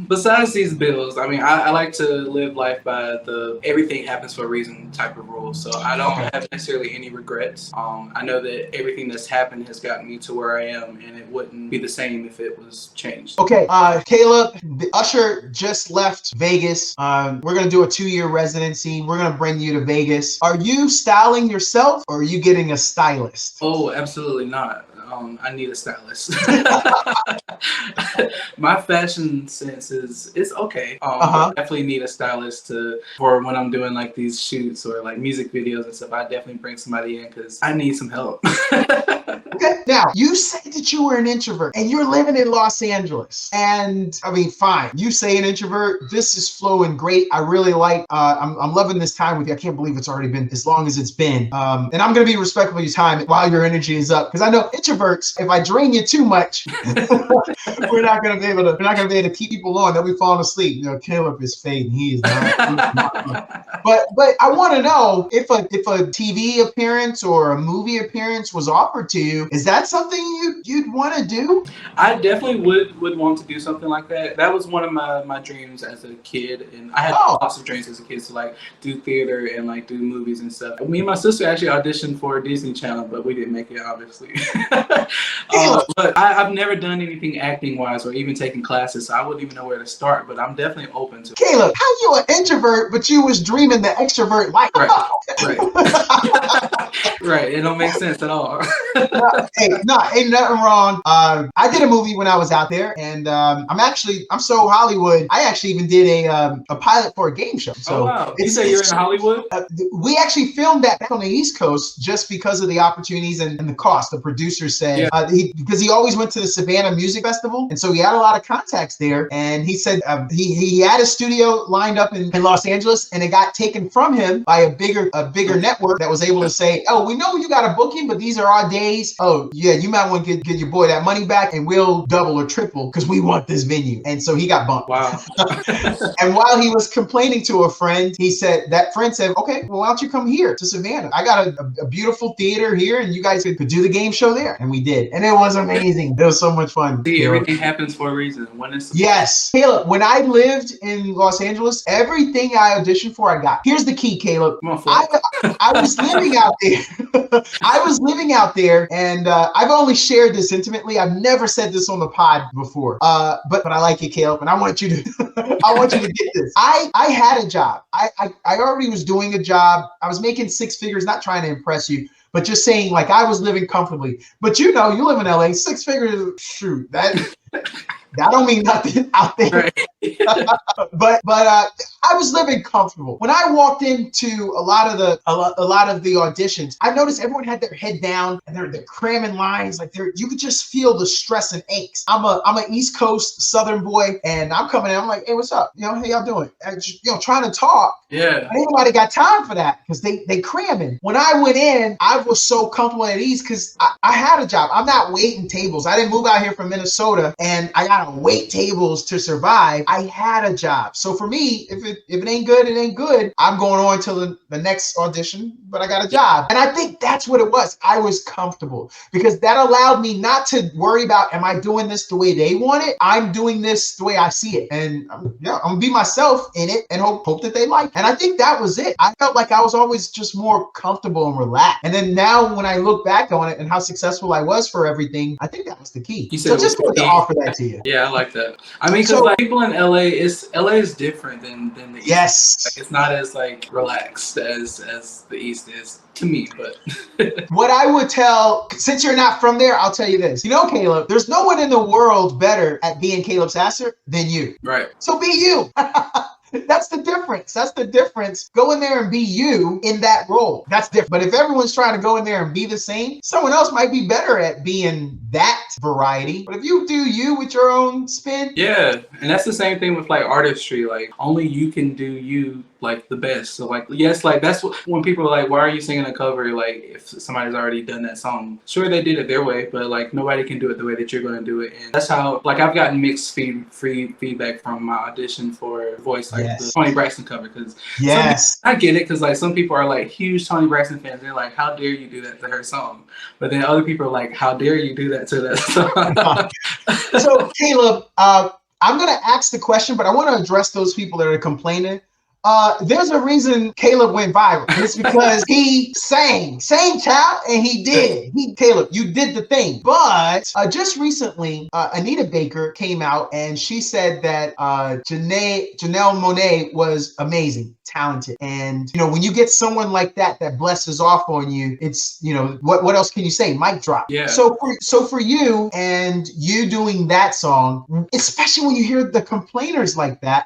Besides these bills, I mean, I like to live life by the everything happens for a reason type of rule. So I don't have necessarily any regrets. I know that everything that's happened has gotten me to where I am, and it wouldn't be the same if it was changed. Okay, Caleb, Usher just left Vegas. We're gonna do a 2-year residency. We're gonna bring you to Vegas. Are you styling yourself, or are you getting a stylist? Oh, absolutely not. I need a stylist. My fashion sense is okay. I definitely need a stylist for when I'm doing like these shoots or like music videos and stuff. I definitely bring somebody in because I need some help. Okay. Now, you said that you were an introvert and you're living in Los Angeles. And I mean, fine. You say an introvert. This is flowing great. I really like, I'm loving this time with you. I can't believe it's already been as long as it's been. And I'm going to be respectful of your time while your energy is up. Because I know introverts, if I drain you too much, we're not going to be able to keep people on. They'll be falling asleep. You know, Caleb is fading. He is not. But I want to know if a TV appearance or a movie appearance was offered to you, is that something you'd want to do? I definitely would want to do something like that. That was one of my dreams as a kid, and I had lots of dreams as a kid to like do theater and like do movies and stuff. Me and my sister actually auditioned for Disney Channel, but we didn't make it, obviously. But I've never done anything acting wise or even taken classes, so I wouldn't even know where to start. But I'm definitely open to it. Caleb, how you an introvert, but you was dreaming the extrovert life? Right. It don't make sense at all. Hey, no, ain't nothing wrong. I did a movie when I was out there, and I'm so Hollywood. I actually even did a pilot for a game show. So oh wow! You say you're in Hollywood? We actually filmed that back on the East Coast just because of the opportunities and the cost. The producer said because he always went to the Savannah Music Festival, and so he had a lot of contacts there. And he said he had a studio lined up in Los Angeles, and it got taken from him by a bigger network that was able to say, "Oh, we know you got a booking, but these are our days. Oh, yeah, you might want to get your boy that money back, and we'll double or triple because we want this venue." And so he got bumped. Wow. And while he was complaining to a friend, that friend said, "Okay, well, why don't you come here to Savannah? I got a beautiful theater here, and you guys could do the game show there." And we did, and it was amazing. It was so much fun. See, everything happens for a reason. Yes, Caleb. When I lived in Los Angeles, everything I auditioned for, I got. Here's the key, Caleb. I was living out there. I was living out there, and I've only shared this intimately. I've never said this on the pod before. But I like you, Caleb, and I want you to I want you to get this. I had a job. I already was doing a job. I was making 6 figures, not trying to impress you, but just saying like I was living comfortably. But you know, you live in LA, 6 figures, shoot, that don't mean nothing out there. Right. but I was living comfortable. When I walked into a lot of the auditions, I noticed everyone had their head down and they're cramming lines. Like you could just feel the stress and angst. I'm an East Coast Southern boy, and I'm coming in. I'm like, "Hey, what's up? You know, how y'all doing?" And just, trying to talk. Yeah. Ain't nobody got time for that because they cramming. When I went in, I was so comfortable at ease because I had a job. I'm not waiting tables. I didn't move out here from Minnesota and I gotta wait tables to survive. I had a job. So for me, if it ain't good, it ain't good. I'm going on to the next audition, but I got a job. And I think that's what it was. I was comfortable because that allowed me not to worry about, am I doing this the way they want it? I'm doing this the way I see it. And I'm gonna be myself in it and hope that they like it. And I think that was it. I felt like I was always just more comfortable and relaxed. And then now when I look back on it and how successful I was for everything, I think that was the key. So just wanted to offer that to you. Yeah, I like that. I mean, because like people in LA is different than the East. Yes. Like, it's not as like relaxed as the East is to me, but what I would tell, since you're not from there, I'll tell you this. You know, Caleb, there's no one in the world better at being Caleb Sasser than you. Right. So be you. That's the difference. That's the difference. Go in there and be you in that role. That's different. But if everyone's trying to go in there and be the same, someone else might be better at being that variety. But if you do you with your own spin. Yeah. And that's the same thing with like artistry. Like only you can do you like the best. So like, yes, like that's what, when people are like, why are you singing a cover? Like if somebody's already done that song, sure they did it their way, but like nobody can do it the way that you're going to do it. And that's how, like, I've gotten mixed feedback from my audition for Voice, like the Toni Braxton cover, because I get it, because like some people are like huge Toni Braxton fans. They're like, how dare you do that to her song? But then other people are like, how dare you do that to that song? So Caleb, I'm going to ask the question, but I want to address those people that are complaining. There's a reason Caleb went viral. And it's because he sang child, and he did. Caleb, you did the thing. But just recently, Anita Baker came out and she said that Janelle Monáe was amazing, talented. And, you know, when you get someone like that blesses off on you, it's, you know, what else can you say? Mic drop. Yeah. So for you and you doing that song, especially when you hear the complainers like that,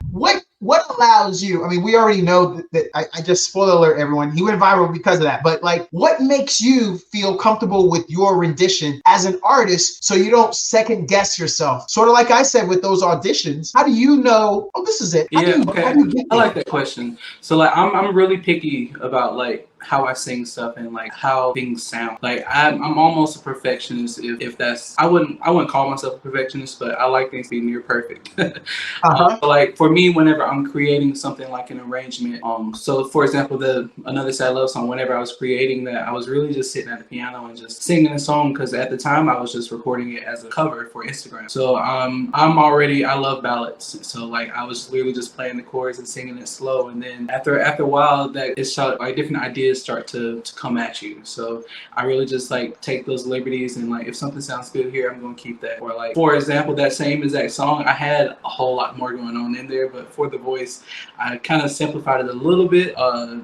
what allows you, I mean, we already know that I just, spoiler alert, everyone, he went viral because of that, but like, what makes you feel comfortable with your rendition as an artist so you don't second guess yourself? Sort of like I said with those auditions, how do you know, oh, this is it? How do you get I like that question. So like, I'm really picky about like how I sing stuff and like how things sound. Like I'm almost a perfectionist, if that's, I wouldn't call myself a perfectionist, but I like things to be near perfect. Like for me, whenever I'm creating something like an arrangement, so for example, Another Sad Love Song, whenever I was creating that, I was really just sitting at the piano and just singing a song, because at the time I was just recording it as a cover for Instagram. So I love ballads, so like I was literally just playing the chords and singing it slow, and then after a while, that it's like different ideas start to come at you. So I really just like take those liberties, and like if something sounds good here, I'm gonna keep that. Or like, for example, that same exact song, I had a whole lot more going on in there, but for The Voice, I kind of simplified it a little bit,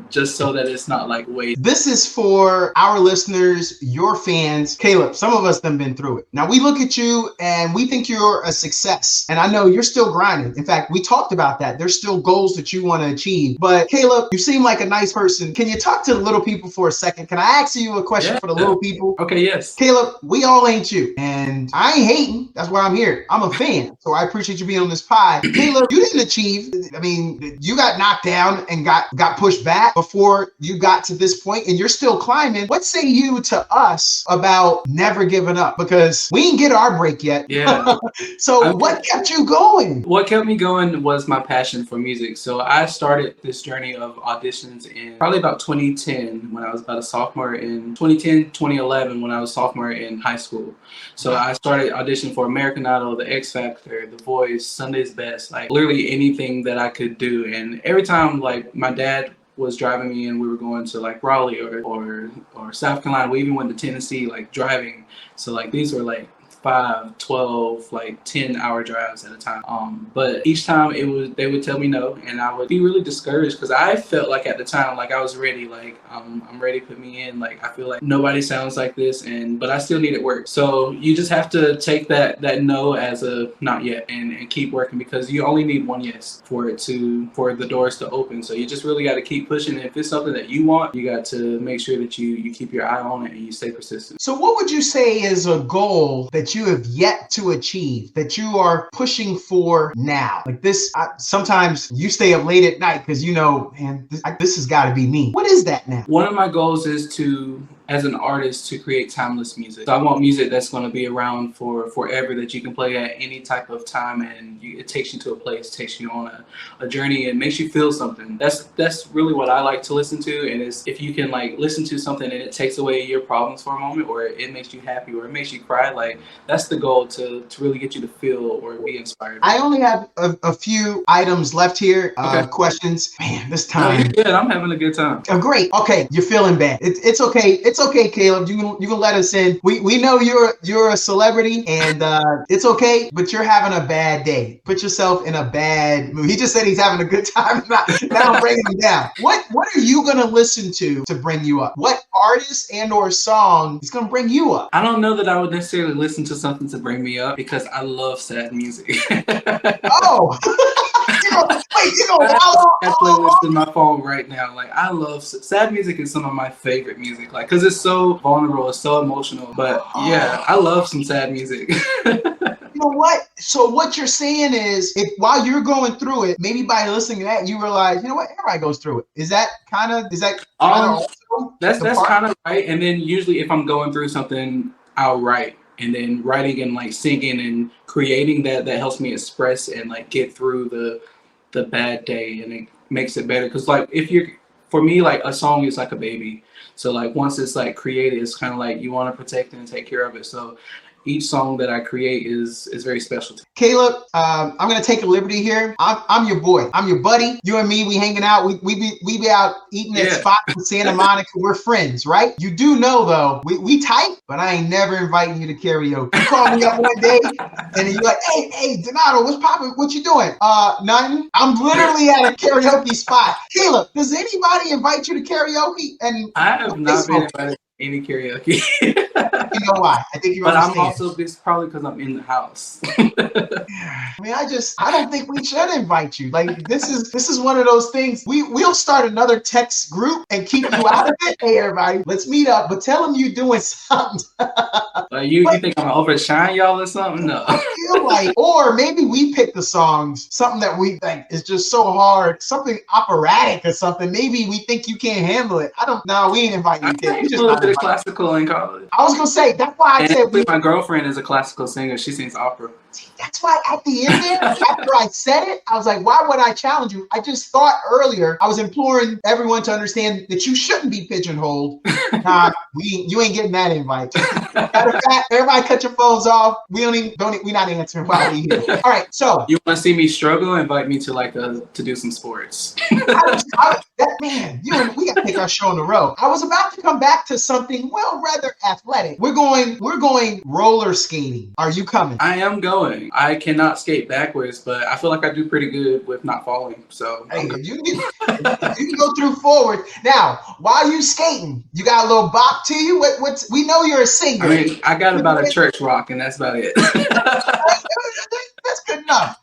just so that it's not like way. This is for our listeners, your fans. Caleb, some of us have been through it. Now we look at you and we think you're a success, and I know you're still grinding. In fact, we talked about that. There's still goals that you want to achieve. But Caleb, you seem like a nice person. Can you talk to the little people for a second? Can I ask you a question for the little people? Okay, yes. Caleb, we all ain't you, and I ain't hating. That's why I'm here. I'm a fan, so I appreciate you being on this pod. Caleb, you didn't achieve. I mean, you got knocked down and got pushed back before you got to this point, and you're still climbing. What say you to us about never giving up? Because we didn't get our break yet. Yeah. So what kept you going? What kept me going was my passion for music. So I started this journey of auditions in probably about 2010, when I was about a sophomore, in 2010, 2011, when I was sophomore in high school. So I started auditioning for American Idol, The X Factor, The Voice, Sunday's Best, like literally anything that I could do. And every time, like, my dad was driving me and we were going to like Raleigh or South Carolina, we even went to Tennessee, like driving. So like these were like 5, 12, like 10-hour drives at a time. But each time they would tell me no, and I would be really discouraged, because I felt like at the time, like I was ready, like I'm ready, put me in. Like I feel like nobody sounds like this, but I still needed work. So you just have to take that no as a not yet, and keep working, because you only need one yes for the doors to open. So you just really got to keep pushing. If it's something that you want, you got to make sure that you keep your eye on it and you stay persistent. So what would you say is a goal that you have yet to achieve, that you are pushing for now? Like this, sometimes you stay up late at night because you know, man, this has got to be me. What is that now? One of my goals is to, as an artist, to create timeless music. So I want music that's going to be around for forever, that you can play at any type of time, and it takes you to a place, takes you on a journey, and makes you feel something. That's really what I like to listen to. And it's, if you can like listen to something and it takes away your problems for a moment, or it makes you happy, or it makes you cry, like that's the goal, to really get you to feel or be inspired. I only have a few items left here. Okay. Questions. Man, this time. No, you're good. I'm having a good time. Oh, great. Okay, you're feeling bad. It's okay. It's okay, Caleb. You can let us in. We know you're a celebrity, and it's okay. But you're having a bad day. Put yourself in a bad mood. He just said he's having a good time. Now I'm bringing him down. What are you gonna listen to bring you up? What artist and or song is gonna bring you up? I don't know that I would necessarily listen to something to bring me up, because I love sad music. Oh. You know, That playlist in my phone right now. Like I love sad music. Is some of my favorite music, like because it's so vulnerable, it's so emotional. But yeah, I love some sad music. know what? So what you're saying is, if while you're going through it, maybe by listening to that, you realize, you know what? Everybody goes through it. Is that kind of also That's the part? kind of right. And then usually if I'm going through something, I'll write. And then writing and like singing and creating that helps me express and like get through the bad day, and it makes it better. Because like for me, like a song is like a baby. So like once it's like created, it's kind of like you want to protect it and take care of it. So each song that I create is very special to me. Caleb, I'm gonna take a liberty here. I'm your boy. I'm your buddy. You and me, we hanging out. We be out eating at spots in Santa Monica. We're friends, right? You do know though, we tight, but I ain't never inviting you to karaoke. You call me up one day and you're like, hey, Donato, what's poppin'? What you doing? Nothing. I'm literally at a karaoke spot. Caleb, does anybody invite you to karaoke? And I have not been invited to any karaoke. You know why? I think you But understand. I'm also, it's probably because I'm in the house. I mean, I don't think we should invite you. Like, this is one of those things. We'll start another text group and keep you out of it. Hey, everybody, let's meet up. But tell them you're doing something. Like you think I'm gonna overshine y'all or something? No. I feel like, or maybe we pick the songs, something that we think is just so hard, something operatic or something. Maybe we think you can't handle it. No, we ain't inviting you. I played a little bit of classical in college. I was gonna say that's why I said my girlfriend is a classical singer. She sings opera. That's why at the end there, after I said it, I was like, why would I challenge you? I just thought earlier, I was imploring everyone to understand that you shouldn't be pigeonholed. Nah, you ain't getting that invite. Matter of fact, everybody cut your phones off. We're not answering while we here. All right, so. You want to see me struggle? Invite me to do some sports. Man, we got to take our show on the road. I was about to come back to something, well, rather athletic. We're going roller skating. Are you coming? I am going. I cannot skate backwards, but I feel like I do pretty good with not falling. So hey, you can go through forward. Now, while you skating, you got a little bop to you. We know you're a singer. I mean, I got about a church rock, and that's about it. That's good enough.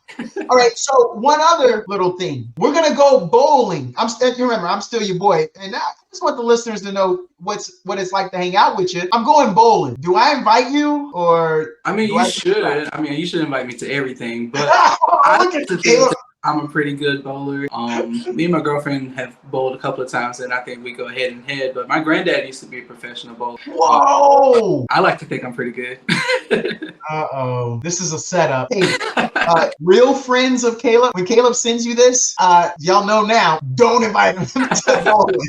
All right, so one other little thing. We're gonna go bowling. Remember, I'm still your boy, and I just want the listeners to know what it's like to hang out with you. I'm going bowling. Do I invite you, or? I mean, you should. I mean, you should invite me to everything, but look at the I'm a pretty good bowler. Me and my girlfriend have bowled a couple of times, and I think we go head and head. But my granddad used to be a professional bowler. Whoa! I like to think I'm pretty good. Uh-oh. This is a setup. Hey, real friends of Caleb, when Caleb sends you this, y'all know now, don't invite him to bowling.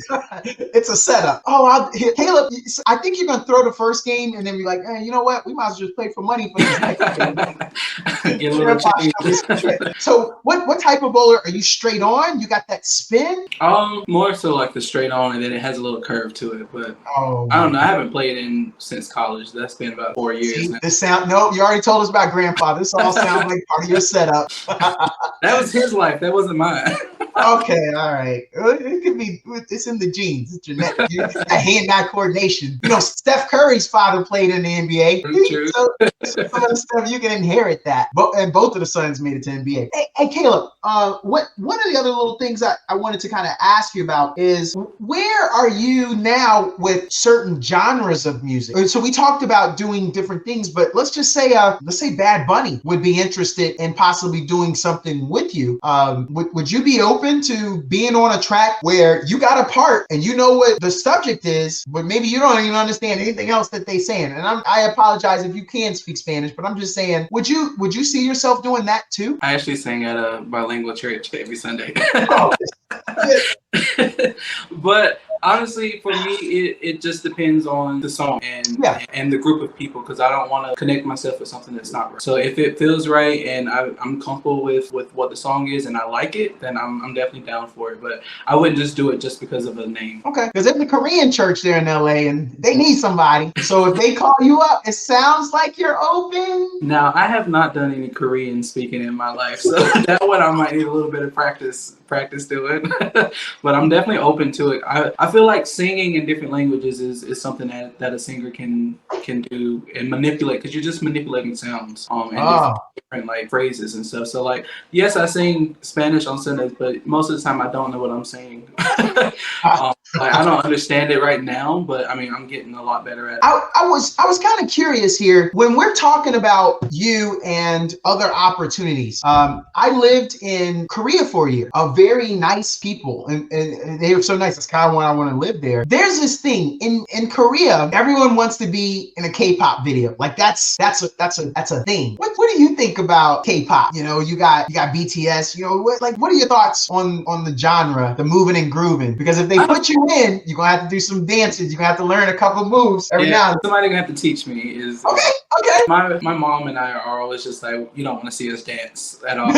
It's a setup. Caleb, I think you're going to throw the first game and then be like, hey, you know what? We might as well just play for money for this next game. Get a little change. So what type of bowler? Are you straight on? You got that spin? More so like the straight on, and then it has a little curve to it. But I don't know. I haven't played since college. That's been about 4 years now. No, you already told us about grandpa. This all sounds like part of your setup. That was his life. That wasn't mine. Okay, all right. It could be. It's in the genes. It's genetic. That hand-eye coordination. You know, Steph Curry's father played in the NBA. True. So some of the stuff you can inherit that. And both of the sons made it to NBA. Hey, Caleb. One of the other little things I wanted to kind of ask you about is where are you now with certain genres of music? So we talked about doing different things, but let's say Bad Bunny would be interested in possibly doing something with you. Would you be open to being on a track where you got a part and you know what the subject is, but maybe you don't even understand anything else that they're saying? And I apologize if you can speak Spanish, but I'm just saying, would you see yourself doing that too? I actually sing at a bilingual church every Sunday. But honestly, for me, it just depends on the song and the group of people, because I don't want to connect myself with something that's not right. So if it feels right and I'm comfortable with what the song is and I like it, then I'm definitely down for it. But I wouldn't just do it just because of a name. Okay, because there's a Korean church there in LA and they need somebody. So if they call you up, it sounds like you're open. Now, I have not done any Korean speaking in my life, so that one I might need a little bit of practice doing. But I'm definitely open to it. I feel like singing in different languages is something that a singer can do and manipulate, because you're just manipulating sounds and different like phrases and stuff. So like, yes, I sing Spanish on Sundays, but most of the time I don't know what I'm saying. Like, I don't understand it right now, but I mean, I'm getting a lot better at it. I was kind of curious here when we're talking about you and other opportunities. I lived in Korea for a year. Very nice people, and they were so nice. That's kind of why I want to live there. There's this thing in Korea. Everyone wants to be in a K-pop video. Like that's a thing. What do you think about K-pop? You know, you got BTS. You know, what are your thoughts on the genre, the moving and grooving? Because if they put you in, you're gonna have to do some dances. You're gonna have to learn a couple moves every now and then. Somebody gonna have to teach me. Okay. My mom and I are always just like, you don't want to see us dance at all.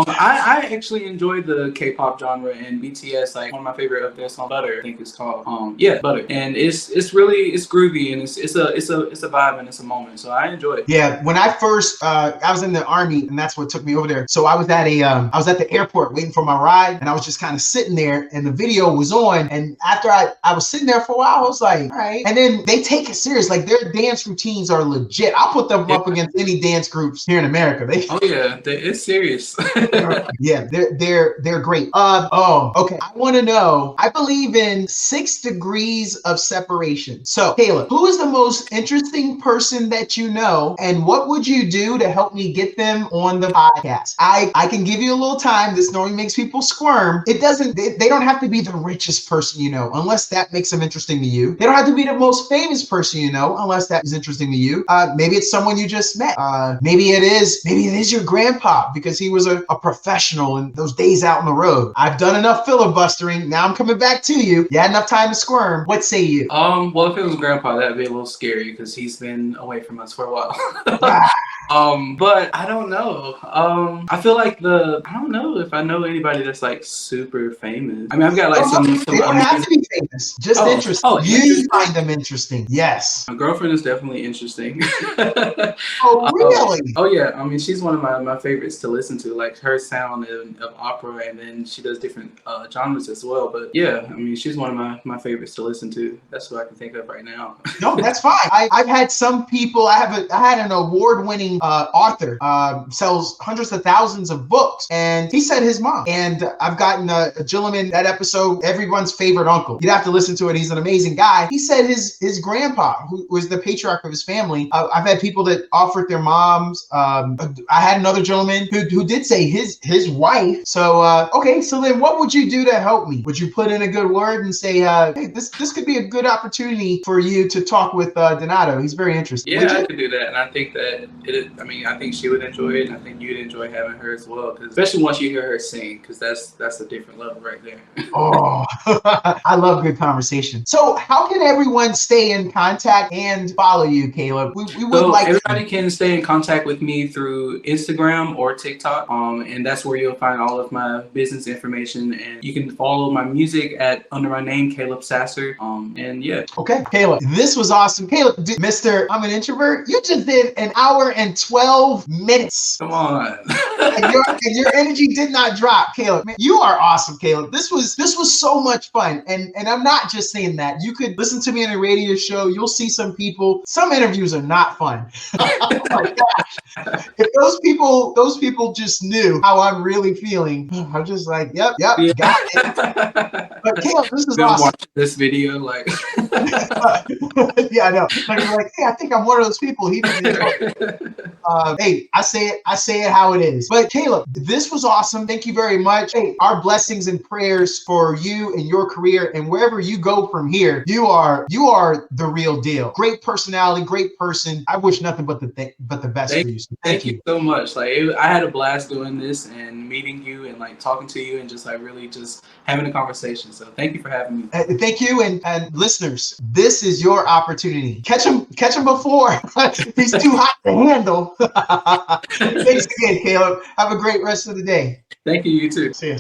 I actually enjoy the K-pop genre, and BTS, like one of my favorite of their song Butter, I think it's called. Butter, and it's groovy, and it's a vibe and it's a moment. So I enjoy it. Yeah, when I first I was in the Army, and that's what took me over there. So I was at the airport waiting for my ride, and I was just kind of sitting there, and the video was on. And after I was sitting there for a while, I was like, all right. And then they take it serious. Like their dance routines are legit. I'll put them up against any dance groups here in America. It's serious. Yeah, they're great. Okay. I want to know. I believe in 6 degrees of separation. So, Caleb, who is the most interesting person that you know, and what would you do to help me get them on the podcast? I can give you a little time. This normally makes people squirm. It doesn't. They don't have to be the richest person you know, unless that makes them interesting to you. They don't have to be the most famous person you know, unless that is interesting to you. Maybe it's someone you just met. Maybe it is your grandpa, because he was a professional in those days out on the road. I've done enough filibustering. Now I'm coming back to you. You had enough time to squirm. What say you? Well, if it was grandpa, that'd be a little scary because he's been away from us for a while. But I don't know. I feel like I don't know if I know anybody that's like super famous. I mean, I've got like some they don't have to be famous. Just interesting. You find them interesting. Yes. My girlfriend is definitely interesting. Oh, really? Oh yeah. I mean, she's one of my favorites to listen to. Like her sound of opera, and then she does different genres as well. But yeah, I mean, she's one of my favorites to listen to. That's what I can think of right now. No, that's fine. I've had some people. I had an award-winning author, sells hundreds of thousands of books, and he said his mom. And I've gotten a gentleman, that episode, everyone's favorite uncle. You'd have to listen to it. He's an amazing guy. He said his grandpa, who was the patriarch of his family. I've had people that offered their moms. I had another gentleman who did say his wife. So okay, so then what would you do to help me? Would you put in a good word and say, hey, this could be a good opportunity for you to talk with Donato? He's very interesting. Yeah, I could do that, and I think that I think she would enjoy it, and I think you'd enjoy having her as well, because especially once you hear her sing, because that's a different level right there. Oh, I love good conversation. So how can everyone stay in contact and follow you, Caleb? We would like everybody can stay in contact with me through Instagram or TikTok, and that's where you'll find all of my business information, and you can follow my music under my name, Caleb Sasser. And yeah. Okay, Caleb, this was awesome. Caleb, Mr. I'm an Introvert, you just did an hour and 12 minutes. Come on. and your energy did not drop, Caleb. Man, you are awesome, Caleb. This was so much fun, and I'm not just saying that. You could listen to me on a radio show. You'll see some people. Some interviews are not fun. Oh my gosh! If those people just knew how I'm really feeling, I'm just like, yep, got it. But Caleb, this is awesome. Watch this video, like. Yeah, I know. Like, hey, I think I'm one of those people. He hey, I say it how it is. But Caleb, this was awesome. Thank you very much. Hey, our blessings and prayers for you and your career, and wherever you go from here. You are the real deal. Great personality, great person. I wish nothing but the best for you. So thank you so much. Like I had a blast doing this and meeting you and like talking to you and just like really just having a conversation. So thank you for having me. Thank you, and listeners, this is your opportunity. Catch him before he's too hot to handle. Thanks again, Caleb. Have a great rest of the day. Thank you. You too. See ya.